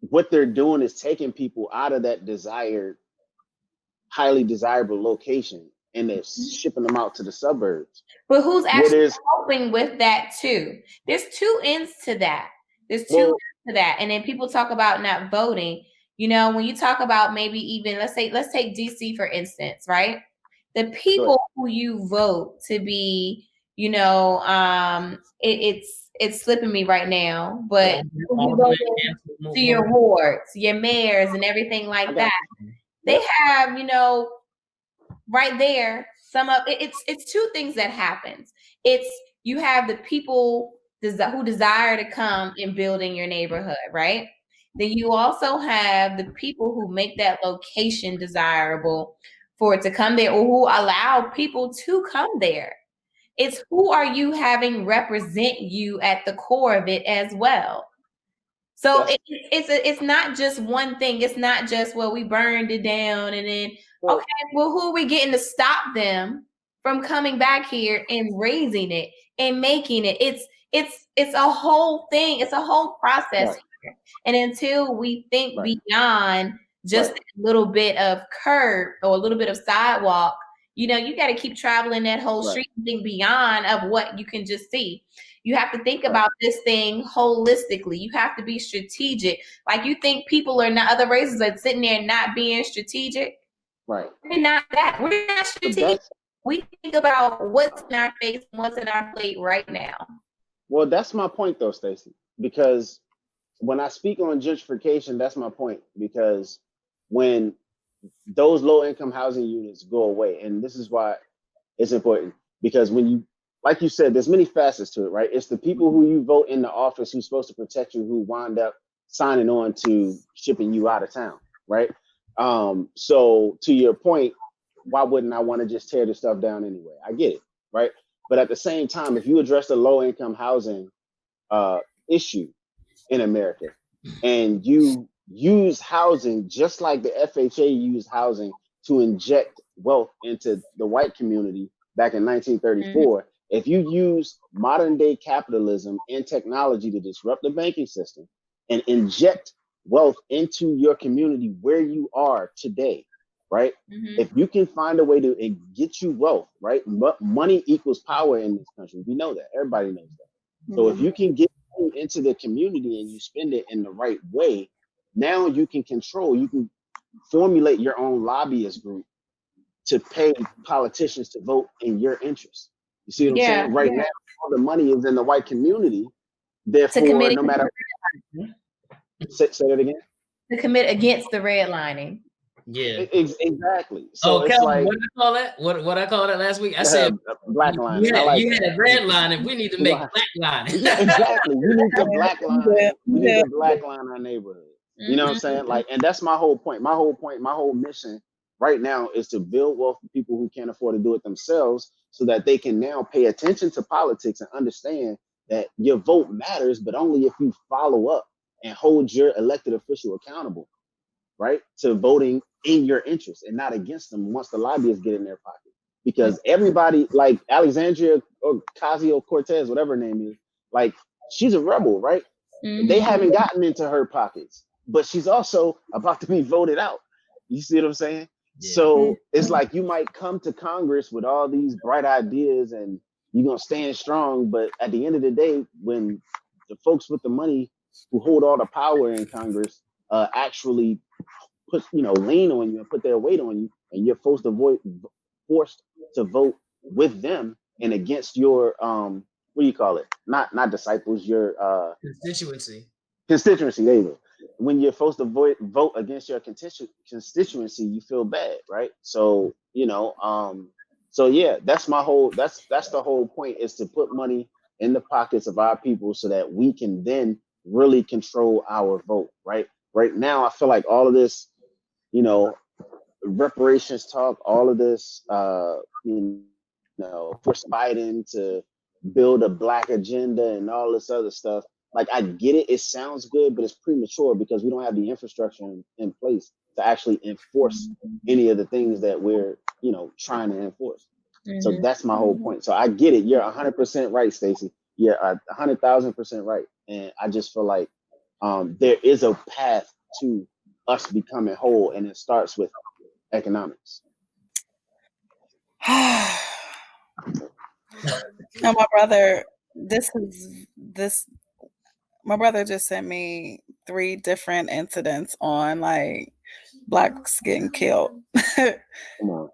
Speaker 1: what they're doing is taking people out of that highly desirable location, and they're shipping them out to the suburbs.
Speaker 3: But who's actually helping with that too? There's two ends to that. There's two ends to that. And then people talk about not voting. You know, when you talk about maybe even, let's take DC, for instance, right? The people who you vote to be, you know, it's slipping me right now, but you vote to your wards, your mayors and everything like that. They have, you know, right there, it's two things that happens. It's you have the people who desire to come and build in your neighborhood, right? Then you also have the people who make that location desirable for it to come there, or who allow people to come there. It's who are you having represent you at the core of it as well. So it's not just one thing. It's not just, well, we burned it down and then, okay, well, who are we getting to stop them from coming back here and raising it and making it? It's a whole thing. It's a whole process here. And until we think beyond just a little bit of curb or a little bit of sidewalk, you know, you got to keep traveling that whole street and think beyond of what you can just see. You have to think about this thing holistically. You have to be strategic. Like, you think people are not, other races are sitting there not being strategic.
Speaker 1: Right.
Speaker 3: We're not that. We're not strategic. We think about what's in our face and what's in our plate right now.
Speaker 1: Well, that's my point though, Stacey, because when I speak on gentrification, that's my point, because when those low income housing units go away, and this is why it's important, because when you, like you said, there's many facets to it, right? It's the people who you vote in the office who's supposed to protect you who wind up signing on to shipping you out of town, right? So to your point, why wouldn't I want to just tear this stuff down anyway? I get it, right? But at the same time, if you address the low income housing issue in America and you use housing just like the FHA used housing to inject wealth into the white community back in 1934, if you use modern day capitalism and technology to disrupt the banking system and inject wealth into your community where you are today, right? If you can find a way to get you wealth, right? Money equals power in this country. We know that. Everybody knows that. So if you can get into the community and you spend it in the right way, now you can formulate your own lobbyist group to pay politicians to vote in your interest. You see what I'm saying? Right now, all the money is in the white community. Therefore, no matter say that again.
Speaker 3: To commit against the redlining.
Speaker 2: Yeah,
Speaker 1: exactly. So it's
Speaker 2: Kelvin,
Speaker 1: like,
Speaker 2: what did I call that? What I called it last week? I said
Speaker 1: black line.
Speaker 2: You had red line, and we need to make black line.
Speaker 1: Exactly. We need the black line. We need the black line in our neighborhood. You know what I'm saying? Like, and that's my whole point. My whole mission right now is to build wealth for people who can't afford to do it themselves, so that they can now pay attention to politics and understand that your vote matters, but only if you follow up and hold your elected official accountable, right? To voting in your interest and not against them once the lobbyists get in their pocket. Because everybody, like Alexandria Ocasio-Cortez, whatever her name is, like, she's a rebel, right? They haven't gotten into her pockets, but she's also about to be voted out. You see what I'm saying? Yeah. So it's like you might come to Congress with all these bright ideas and you're going to stand strong. But at the end of the day, when the folks with the money who hold all the power in Congress actually lean on you and put their weight on you, and you're forced to vote with them and against your what do you call it? Not disciples, your
Speaker 2: Constituency.
Speaker 1: constituency. There you go. When you're supposed to vote against your constituency, you feel bad, right? So so yeah, that's the whole point, is to put money in the pockets of our people so that we can then really control our vote, right? Right now, I feel like all of this, reparations talk, all of this, force Biden to build a black agenda and all this other stuff. Like, I get it. It sounds good, but it's premature because we don't have the infrastructure in place to actually enforce any of the things that we're, trying to enforce. So that's my whole point. So I get it. You're 100% right, Stacey. You're 100,000% right. And I just feel like there is a path to us becoming whole, and it starts with economics.
Speaker 4: Now, my brother, my brother just sent me 3 different incidents on like blacks getting killed.
Speaker 1: Come on.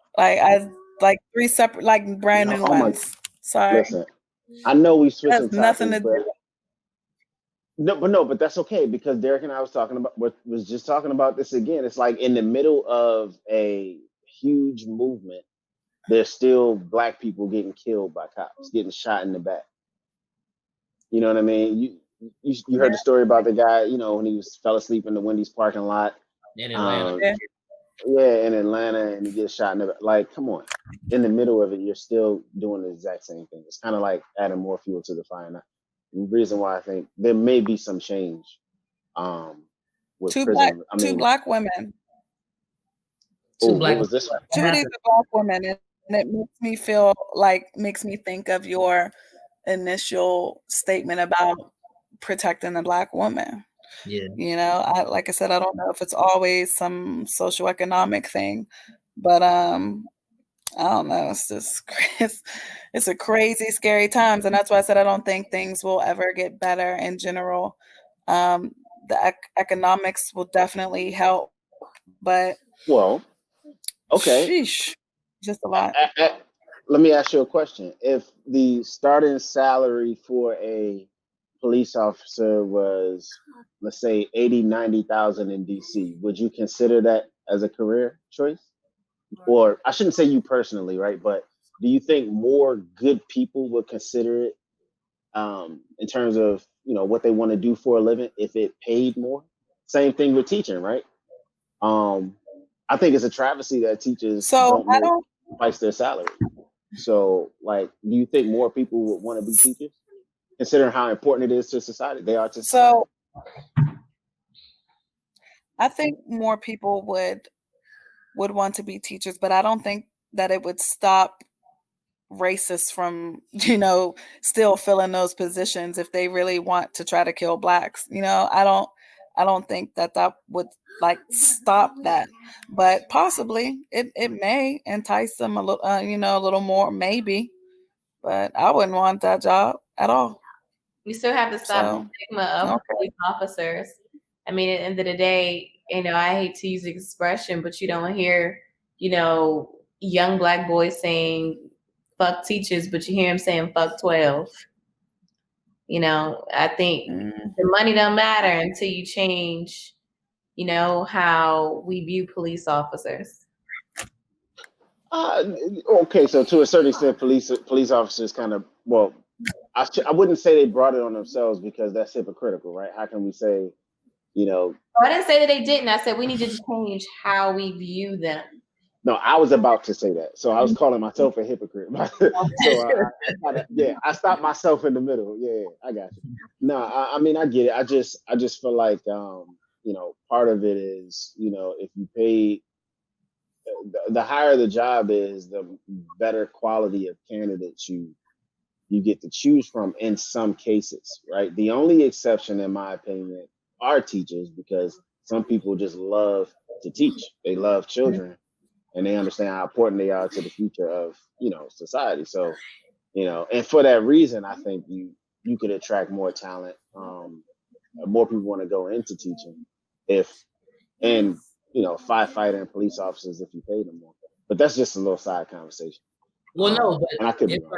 Speaker 4: like 3 separate, like brand new ones. Sorry.
Speaker 1: Listen, I know we switching
Speaker 4: That's nothing to
Speaker 1: topics,
Speaker 4: do.
Speaker 1: but that's okay, because Derek and I was just talking about this again. It's like in the middle of a huge movement, there's still black people getting killed by cops, getting shot in the back. You know what I mean? You heard the story about the guy, when he fell asleep in the Wendy's parking lot
Speaker 2: in Atlanta.
Speaker 1: In Atlanta, and he gets shot in the back. Like, come on. In the middle of it, you're still doing the exact same thing. It's kind of like adding more fuel to the fire. The reason why I think there may be some change with
Speaker 4: two
Speaker 1: prison.
Speaker 4: black women.
Speaker 1: What was this one?
Speaker 4: 2 of these are black women, and it makes me think of your initial statement about protecting the black woman.
Speaker 2: Yeah.
Speaker 4: Like I said, I don't know if it's always some socioeconomic thing, but I don't know. It's just it's a crazy, scary times, and that's why I said I don't think things will ever get better in general. The economics will definitely help, but
Speaker 1: okay.
Speaker 4: Sheesh, just a lot.
Speaker 1: Let me ask you a question. If the starting salary for a police officer was, let's say, 80,000-90,000 in DC, would you consider that as a career choice? Or I shouldn't say you personally, right? But do you think more good people would consider it in terms of, what they want to do for a living if it paid more? Same thing with teaching, right? I think it's a travesty that teachers don't price their salary. So, like, do you think more people would want to be teachers, considering how important it is to society? They are to society.
Speaker 4: So, I think more people would want to be teachers, but I don't think that it would stop racists from, still filling those positions if they really want to try to kill blacks. I don't think that would stop that, but possibly it may entice them a little, a little more, maybe. But I wouldn't want that job at all.
Speaker 3: We still have to stop the stigma of police officers. I mean, at the end of the day, I hate to use the expression, but you don't hear, young black boys saying "fuck teachers," but you hear them saying "fuck 12." I think the money don't matter until you change, how we view police officers.
Speaker 1: Okay, so to a certain extent, police officers kind of, I wouldn't say they brought it on themselves, because that's hypocritical, right? How can we say,
Speaker 3: I didn't say that they didn't. I said we need to change how we view them.
Speaker 1: No, I was about to say that. So I was calling myself a hypocrite. So I stopped myself in the middle. Yeah, I got you. No, I mean, I get it. I just feel like, part of it is, if you pay, the higher the job is, the better quality of candidates you get to choose from in some cases, right? The only exception, in my opinion, are teachers, because some people just love to teach. They love children, and they understand how important they are to the future of, society. So, and for that reason, I think you could attract more talent. More people want to go into teaching firefighter and police officers if you pay them more. But that's just a little side conversation.
Speaker 2: Well, no, but
Speaker 1: and I could be wrong.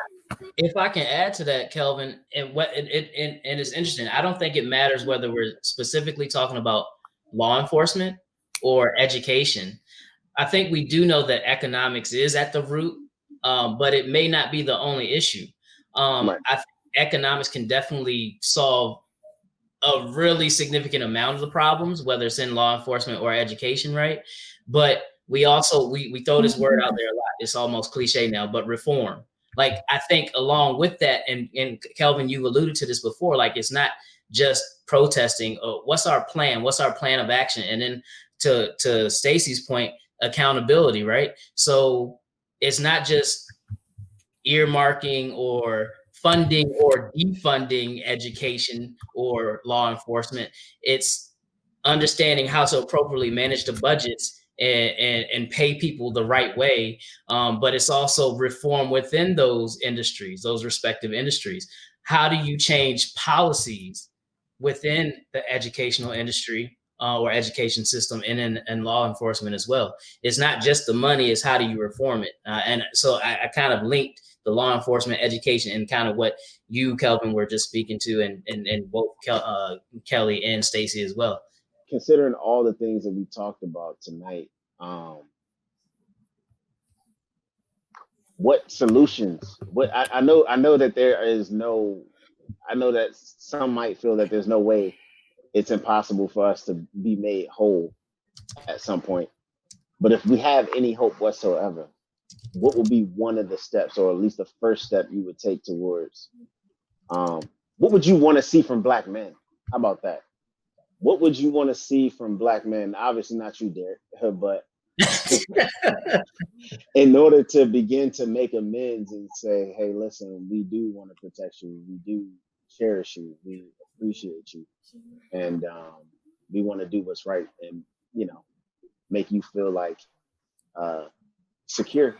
Speaker 2: If I can add to that, Kelvin, and it's interesting. I don't think it matters whether we're specifically talking about law enforcement or education. I think we do know that economics is at the root, but it may not be the only issue.
Speaker 1: Right.
Speaker 2: I think economics can definitely solve a really significant amount of the problems, whether it's in law enforcement or education, right? But we also we throw this word out there a lot. It's almost cliche now, but reform. Like I think along with that, and Kelvin, you alluded to this before, like it's not just protesting. What's our plan? What's our plan of action? And then to Stacey's point, accountability, right? So it's not just earmarking or funding or defunding education or law enforcement. It's understanding how to appropriately manage the budgets and pay people the right way. But it's also reform within those industries, those respective industries. How do you change policies within the educational industry or education system and in law enforcement as well? It's not just the money, it's how do you reform it? And so I kind of linked the law enforcement education and kind of what you, Kelvin, were just speaking to, and both Kelly and Stacey as well.
Speaker 1: Considering all the things that we talked about tonight, what solutions? What I know that there is no. I know that some might feel that there's no way, it's impossible for us to be made whole at some point. But if we have any hope whatsoever, what would be one of the steps, or at least the first step you would take towards? What would you want to see from Black men? How about that? What would you want to see from Black men? Obviously not you, Derek, but in order to begin to make amends and say, hey, listen, we do want to protect you. We do cherish you. We appreciate you. And we want to do what's right and, make you feel like secure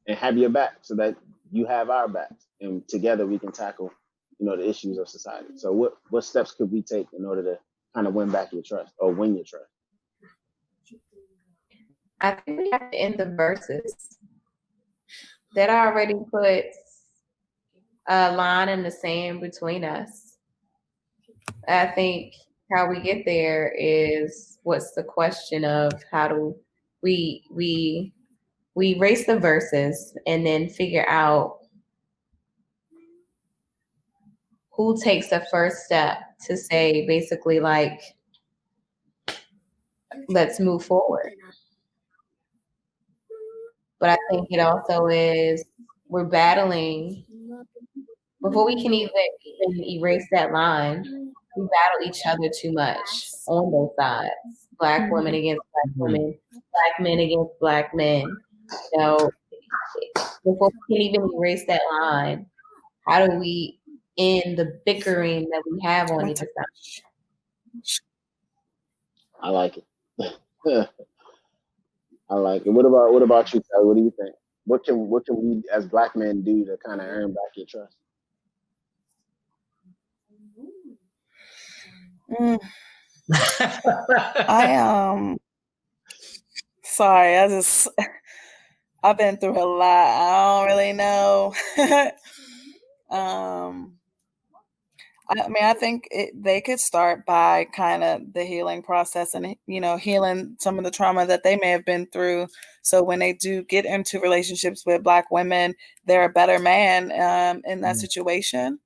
Speaker 1: and have your back so that you have our back. And together we can tackle, the issues of society. So what steps could we take in order to kind of win back your trust or win your trust?
Speaker 3: I think we have to end the verses. That already puts a line in the sand between us. I think how we get there is what's the question of how do we erase the verses and then figure out who takes the first step to say basically like, let's move forward. But I think it also is we're battling before we can even erase that line. We battle each other too much on both sides. Black women against Black women, Black men against Black men. So before we can even erase that line, how do we end the bickering that we have on either side?
Speaker 1: I like it. I like it. What about you, Kelly? What do you think? What can we as Black men do to kind of earn back your trust?
Speaker 4: Sorry, I've been through a lot. I don't really know. I think they could start by kind of the healing process and, healing some of the trauma that they may have been through. So when they do get into relationships with Black women, they're a better man in that situation.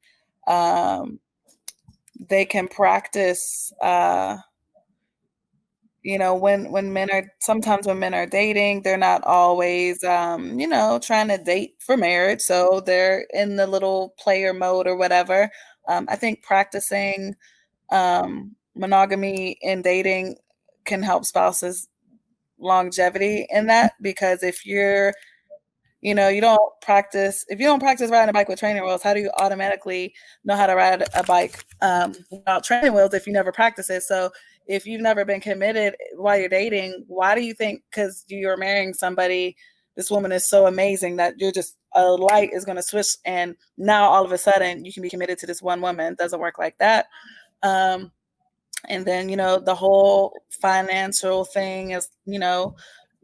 Speaker 4: They can practice, when men are dating, they're not always, trying to date for marriage. So they're in the little player mode or whatever. I think practicing monogamy in dating can help spouses longevity in that, because if you don't practice riding a bike with training wheels, how do you automatically know how to ride a bike without training wheels if you never practice it? So if you've never been committed while you're dating, why do you think because you're marrying somebody, this woman is so amazing that you're just a light is going to switch and now all of a sudden you can be committed to this one woman? It doesn't work like that. And then, the whole financial thing is,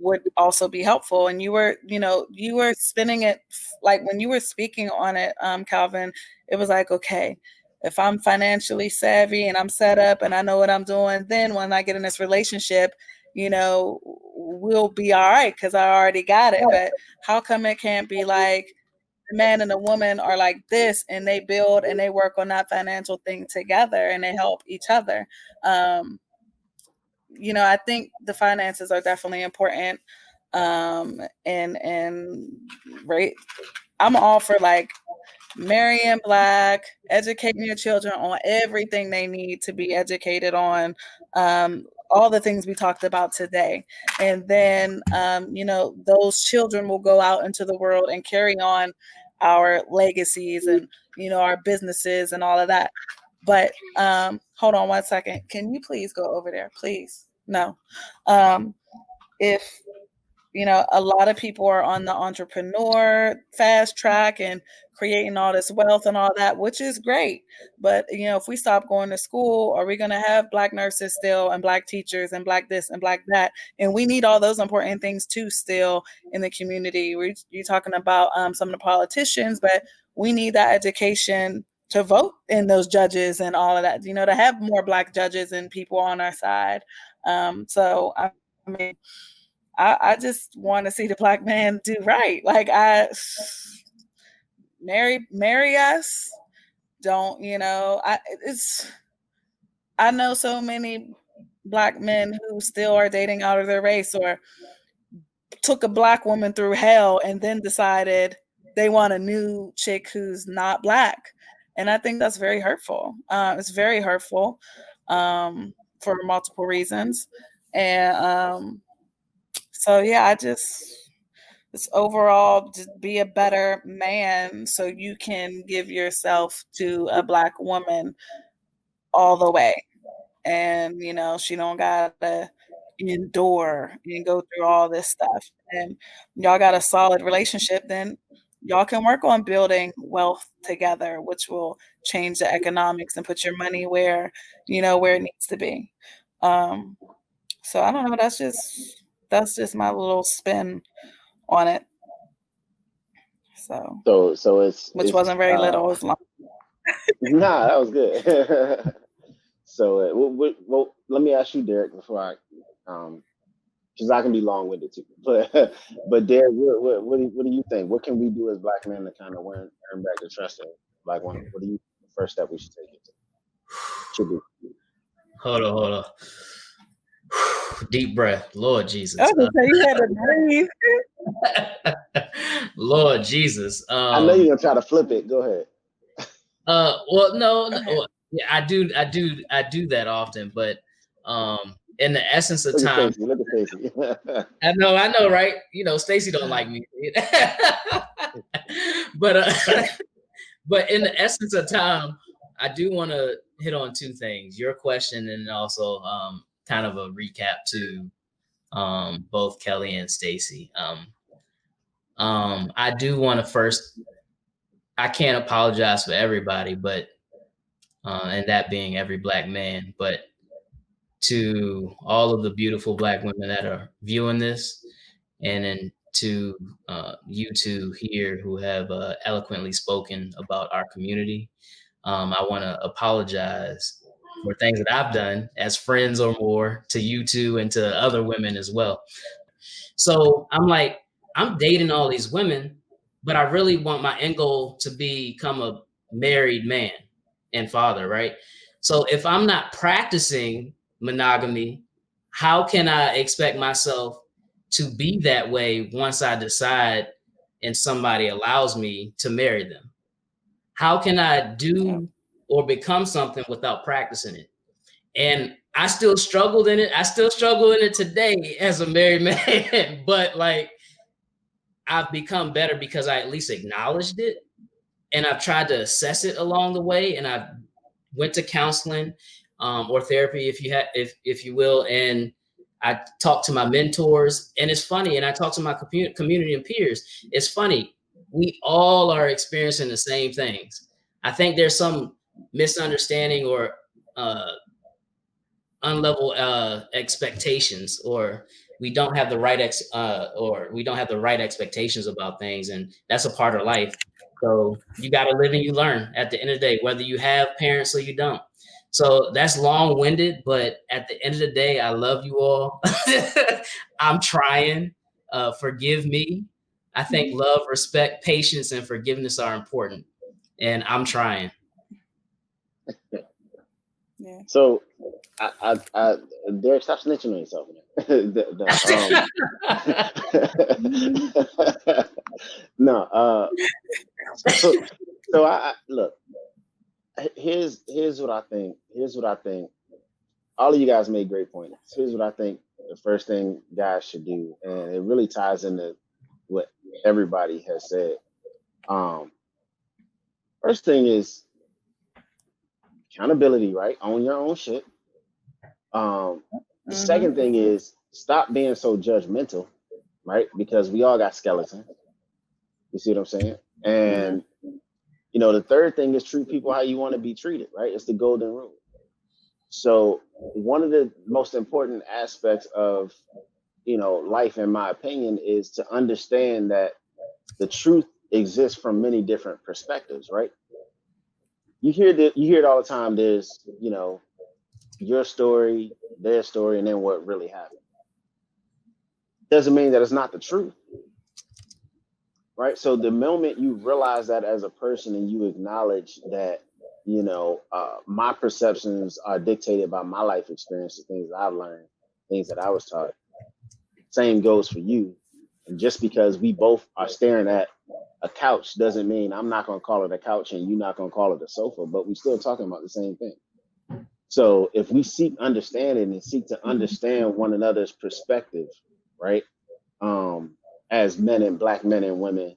Speaker 4: would also be helpful. And you were spinning it, like when you were speaking on it, Calvin, it was like, okay, if I'm financially savvy and I'm set up and I know what I'm doing, then when I get in this relationship, we'll be all right because I already got it. But how come it can't be like a man and a woman are like this and they build and they work on that financial thing together and they help each other? I think the finances are definitely important. And right, I'm all for like marrying Black, educating your children on everything they need to be educated on, all the things we talked about today. And then, those children will go out into the world and carry on our legacies and, our businesses and all of that. But hold on one second. Can you please go over there, please? No. If a lot of people are on the entrepreneur fast track and creating all this wealth and all that, which is great. But, if we stop going to school, are we going to have Black nurses still and Black teachers and Black this and Black that? And we need all those important things too still in the community. You're talking about some of the politicians, but we need that education to vote in those judges and all of that, to have more Black judges and people on our side. So, I mean, I just want to see the Black man do right. Like, marry us. Don't, I know so many Black men who still are dating out of their race or took a Black woman through hell and then decided they want a new chick who's not Black. And I think that's very hurtful. It's very hurtful for multiple reasons. And so, yeah, it's overall just be a better man so you can give yourself to a Black woman all the way. And, she don't gotta endure and go through all this stuff. And y'all got a solid relationship, then y'all can work on building wealth together, which will change the economics and put your money where it needs to be. So I don't know, that's just my little spin on it. So which wasn't very little, it was long.
Speaker 1: Nah, that was good. So well, let me ask you, Derek, before I because I can be long-winded too. But Derek, what do you think? What can we do as Black men to kind of earn back the trust of Black women? What do you think the first step we should take? Should be.
Speaker 2: Hold on. Deep breath. Lord Jesus.
Speaker 4: So you had to breathe.
Speaker 2: Lord Jesus.
Speaker 1: I know you're gonna try to flip it. Go ahead.
Speaker 2: Well, no. Yeah, I do that often, but in the essence of time.
Speaker 1: Look at Stacey.
Speaker 2: I know, right? Stacey don't like me. But in the essence of time, I do want to hit on two things: your question and also kind of a recap to both Kelly and Stacey. I do want to first. I can't apologize for everybody, but and that being every Black man, but to all of the beautiful Black women that are viewing this, and then to you two here who have eloquently spoken about our community. I want to apologize for things that I've done as friends or more to you two and to other women as well. So I'm dating all these women, but I really want my end goal to become a married man and father, right? So if I'm not practicing monogamy, how can I expect myself to be that way once I decide and somebody allows me to marry them? How can I do or become something without practicing it? And I still struggled in it. I still struggle in it today as a married man, but I've become better because I at least acknowledged it, and I've tried to assess it along the way. And I've went to counseling or therapy, if you will, and I talked to my mentors. And it's funny, and I talk to my community and peers. It's funny, we all are experiencing the same things. I think there's some misunderstanding or unlevel expectations or we don't have the right expectations about things, and that's a part of life. So you got to live and you learn at the end of the day, whether you have parents or you don't. So that's long-winded, but at the end of the day, I love you all. I'm trying. Forgive me. I think love, respect, patience, and forgiveness are important, and I'm trying.
Speaker 4: Yeah.
Speaker 1: So, Derek, stop snitching on yourself. No. So I look. Here's what I think. Here's what I think. All of you guys made great points. Here's what I think the first thing guys should do, and it really ties into what everybody has said. First thing is accountability, right? Own your own shit. The second thing is stop being so judgmental, right? Because we all got skeletons. You see what I'm saying? And the third thing is treat people how you want to be treated, right? It's the golden rule. So one of the most important aspects of life, in my opinion, is to understand that the truth exists from many different perspectives, right? You hear it all the time. There's your story, their story, and then what really happened. Doesn't mean that it's not the truth, right? So the moment you realize that as a person and you acknowledge that, my perceptions are dictated by my life experience, the things that I've learned, things that I was taught. Same goes for you. And just because we both are staring at a couch doesn't mean I'm not going to call it a couch and you're not going to call it a sofa, but we're still talking about the same thing. So if we seek understanding and seek to understand one another's perspective, right, as men and Black men and women,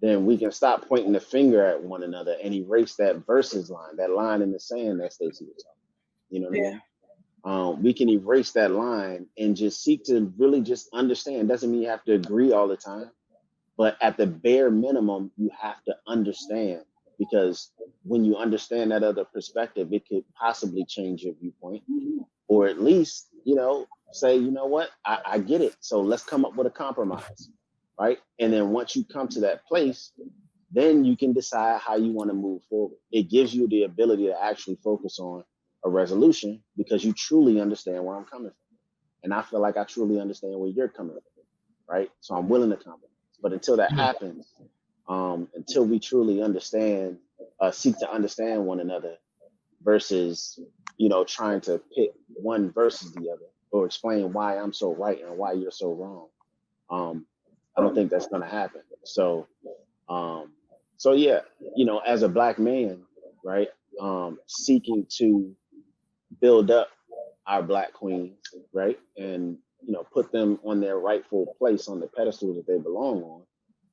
Speaker 1: then we can stop pointing the finger at one another and erase that versus line, that line in the sand that Stacey was talking. You know what I mean? We can erase that line and just seek to really just understand. Doesn't mean you have to agree all the time, but at the bare minimum, you have to understand, because when you understand that other perspective, it could possibly change your viewpoint, or at least, say, you know what, I get it. So let's come up with a compromise, right? And then once you come to that place, then you can decide how you want to move forward. It gives you the ability to actually focus on a resolution because you truly understand where I'm coming from. And I feel like I truly understand where you're coming from, right? So I'm willing to compromise. But until that happens, until we truly understand, seek to understand one another versus, trying to pick one versus the other or explain why I'm so right and why you're so wrong, I don't think that's going to happen. So yeah, as a Black man, right, seeking to build up our Black queens, right, and put them on their rightful place on the pedestal that they belong on,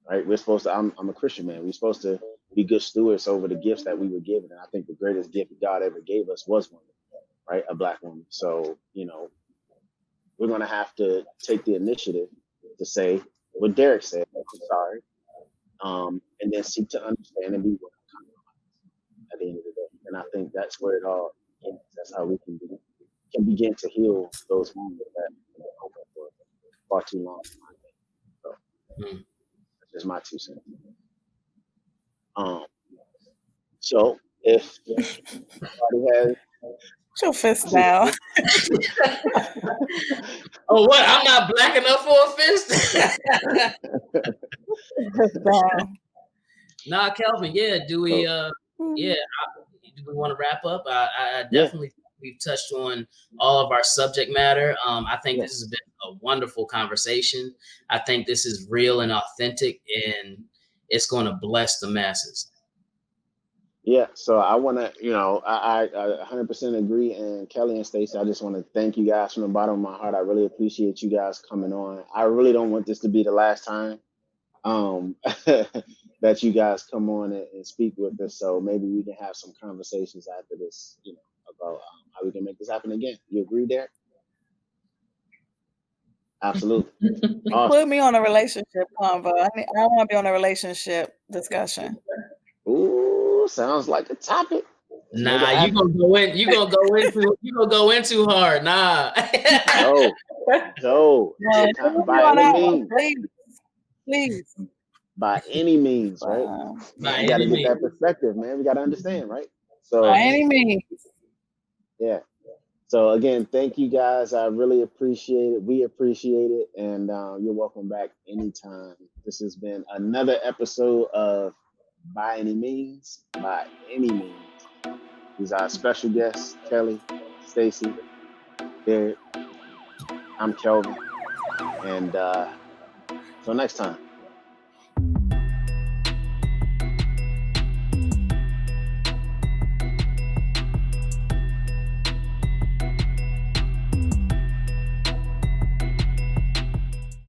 Speaker 1: right? We're supposed to. I'm a Christian man. We're supposed to be good stewards over the gifts that we were given, and I think the greatest gift God ever gave us was woman, right? A Black woman. So we're gonna have to take the initiative to say what Derek said. I'm sorry, and then seek to understand and be willing to compromise at the end of the day. And I think that's where it all ends. That's how we can begin to heal those moments that have been open for far too long. So that's just my 2 cents. So if somebody has
Speaker 4: your fist down.
Speaker 2: Oh, what? I'm not Black enough for a fist? Nah, Kelvin. Yeah. Do we? Do we want to wrap up? I definitely. We've touched on all of our subject matter. I think this has been a wonderful conversation. I think this is real and authentic, and it's going to bless the masses.
Speaker 1: Yeah, so I want to, I 100% agree. And Kelly and Stacey, I just want to thank you guys from the bottom of my heart. I really appreciate you guys coming on. I really don't want this to be the last time that you guys come on and speak with us. So maybe we can have some conversations after this, about how we can make this happen again. You agree, Derek? Absolutely.
Speaker 4: Awesome. Put me on a relationship convo. I want to be on a relationship discussion.
Speaker 1: Ooh, sounds like a topic.
Speaker 2: Nah, you gonna go in too hard. Nah.
Speaker 1: So
Speaker 4: No,
Speaker 1: anytime,
Speaker 4: put me on that one,
Speaker 1: means,
Speaker 4: please.
Speaker 1: by any means, right?
Speaker 4: Wow.
Speaker 2: By
Speaker 1: We got to
Speaker 2: any
Speaker 1: get that
Speaker 2: means.
Speaker 1: perspective, man. We got to understand, right?
Speaker 4: By
Speaker 1: So
Speaker 4: any means.
Speaker 1: yeah. So again, thank you guys. I really appreciate it. We appreciate it, and you're welcome back anytime. This has been another episode of By Any Means. By Any Means. These are our special guests: Kelly, Stacy, Derek. I'm Kelvin, and till next time.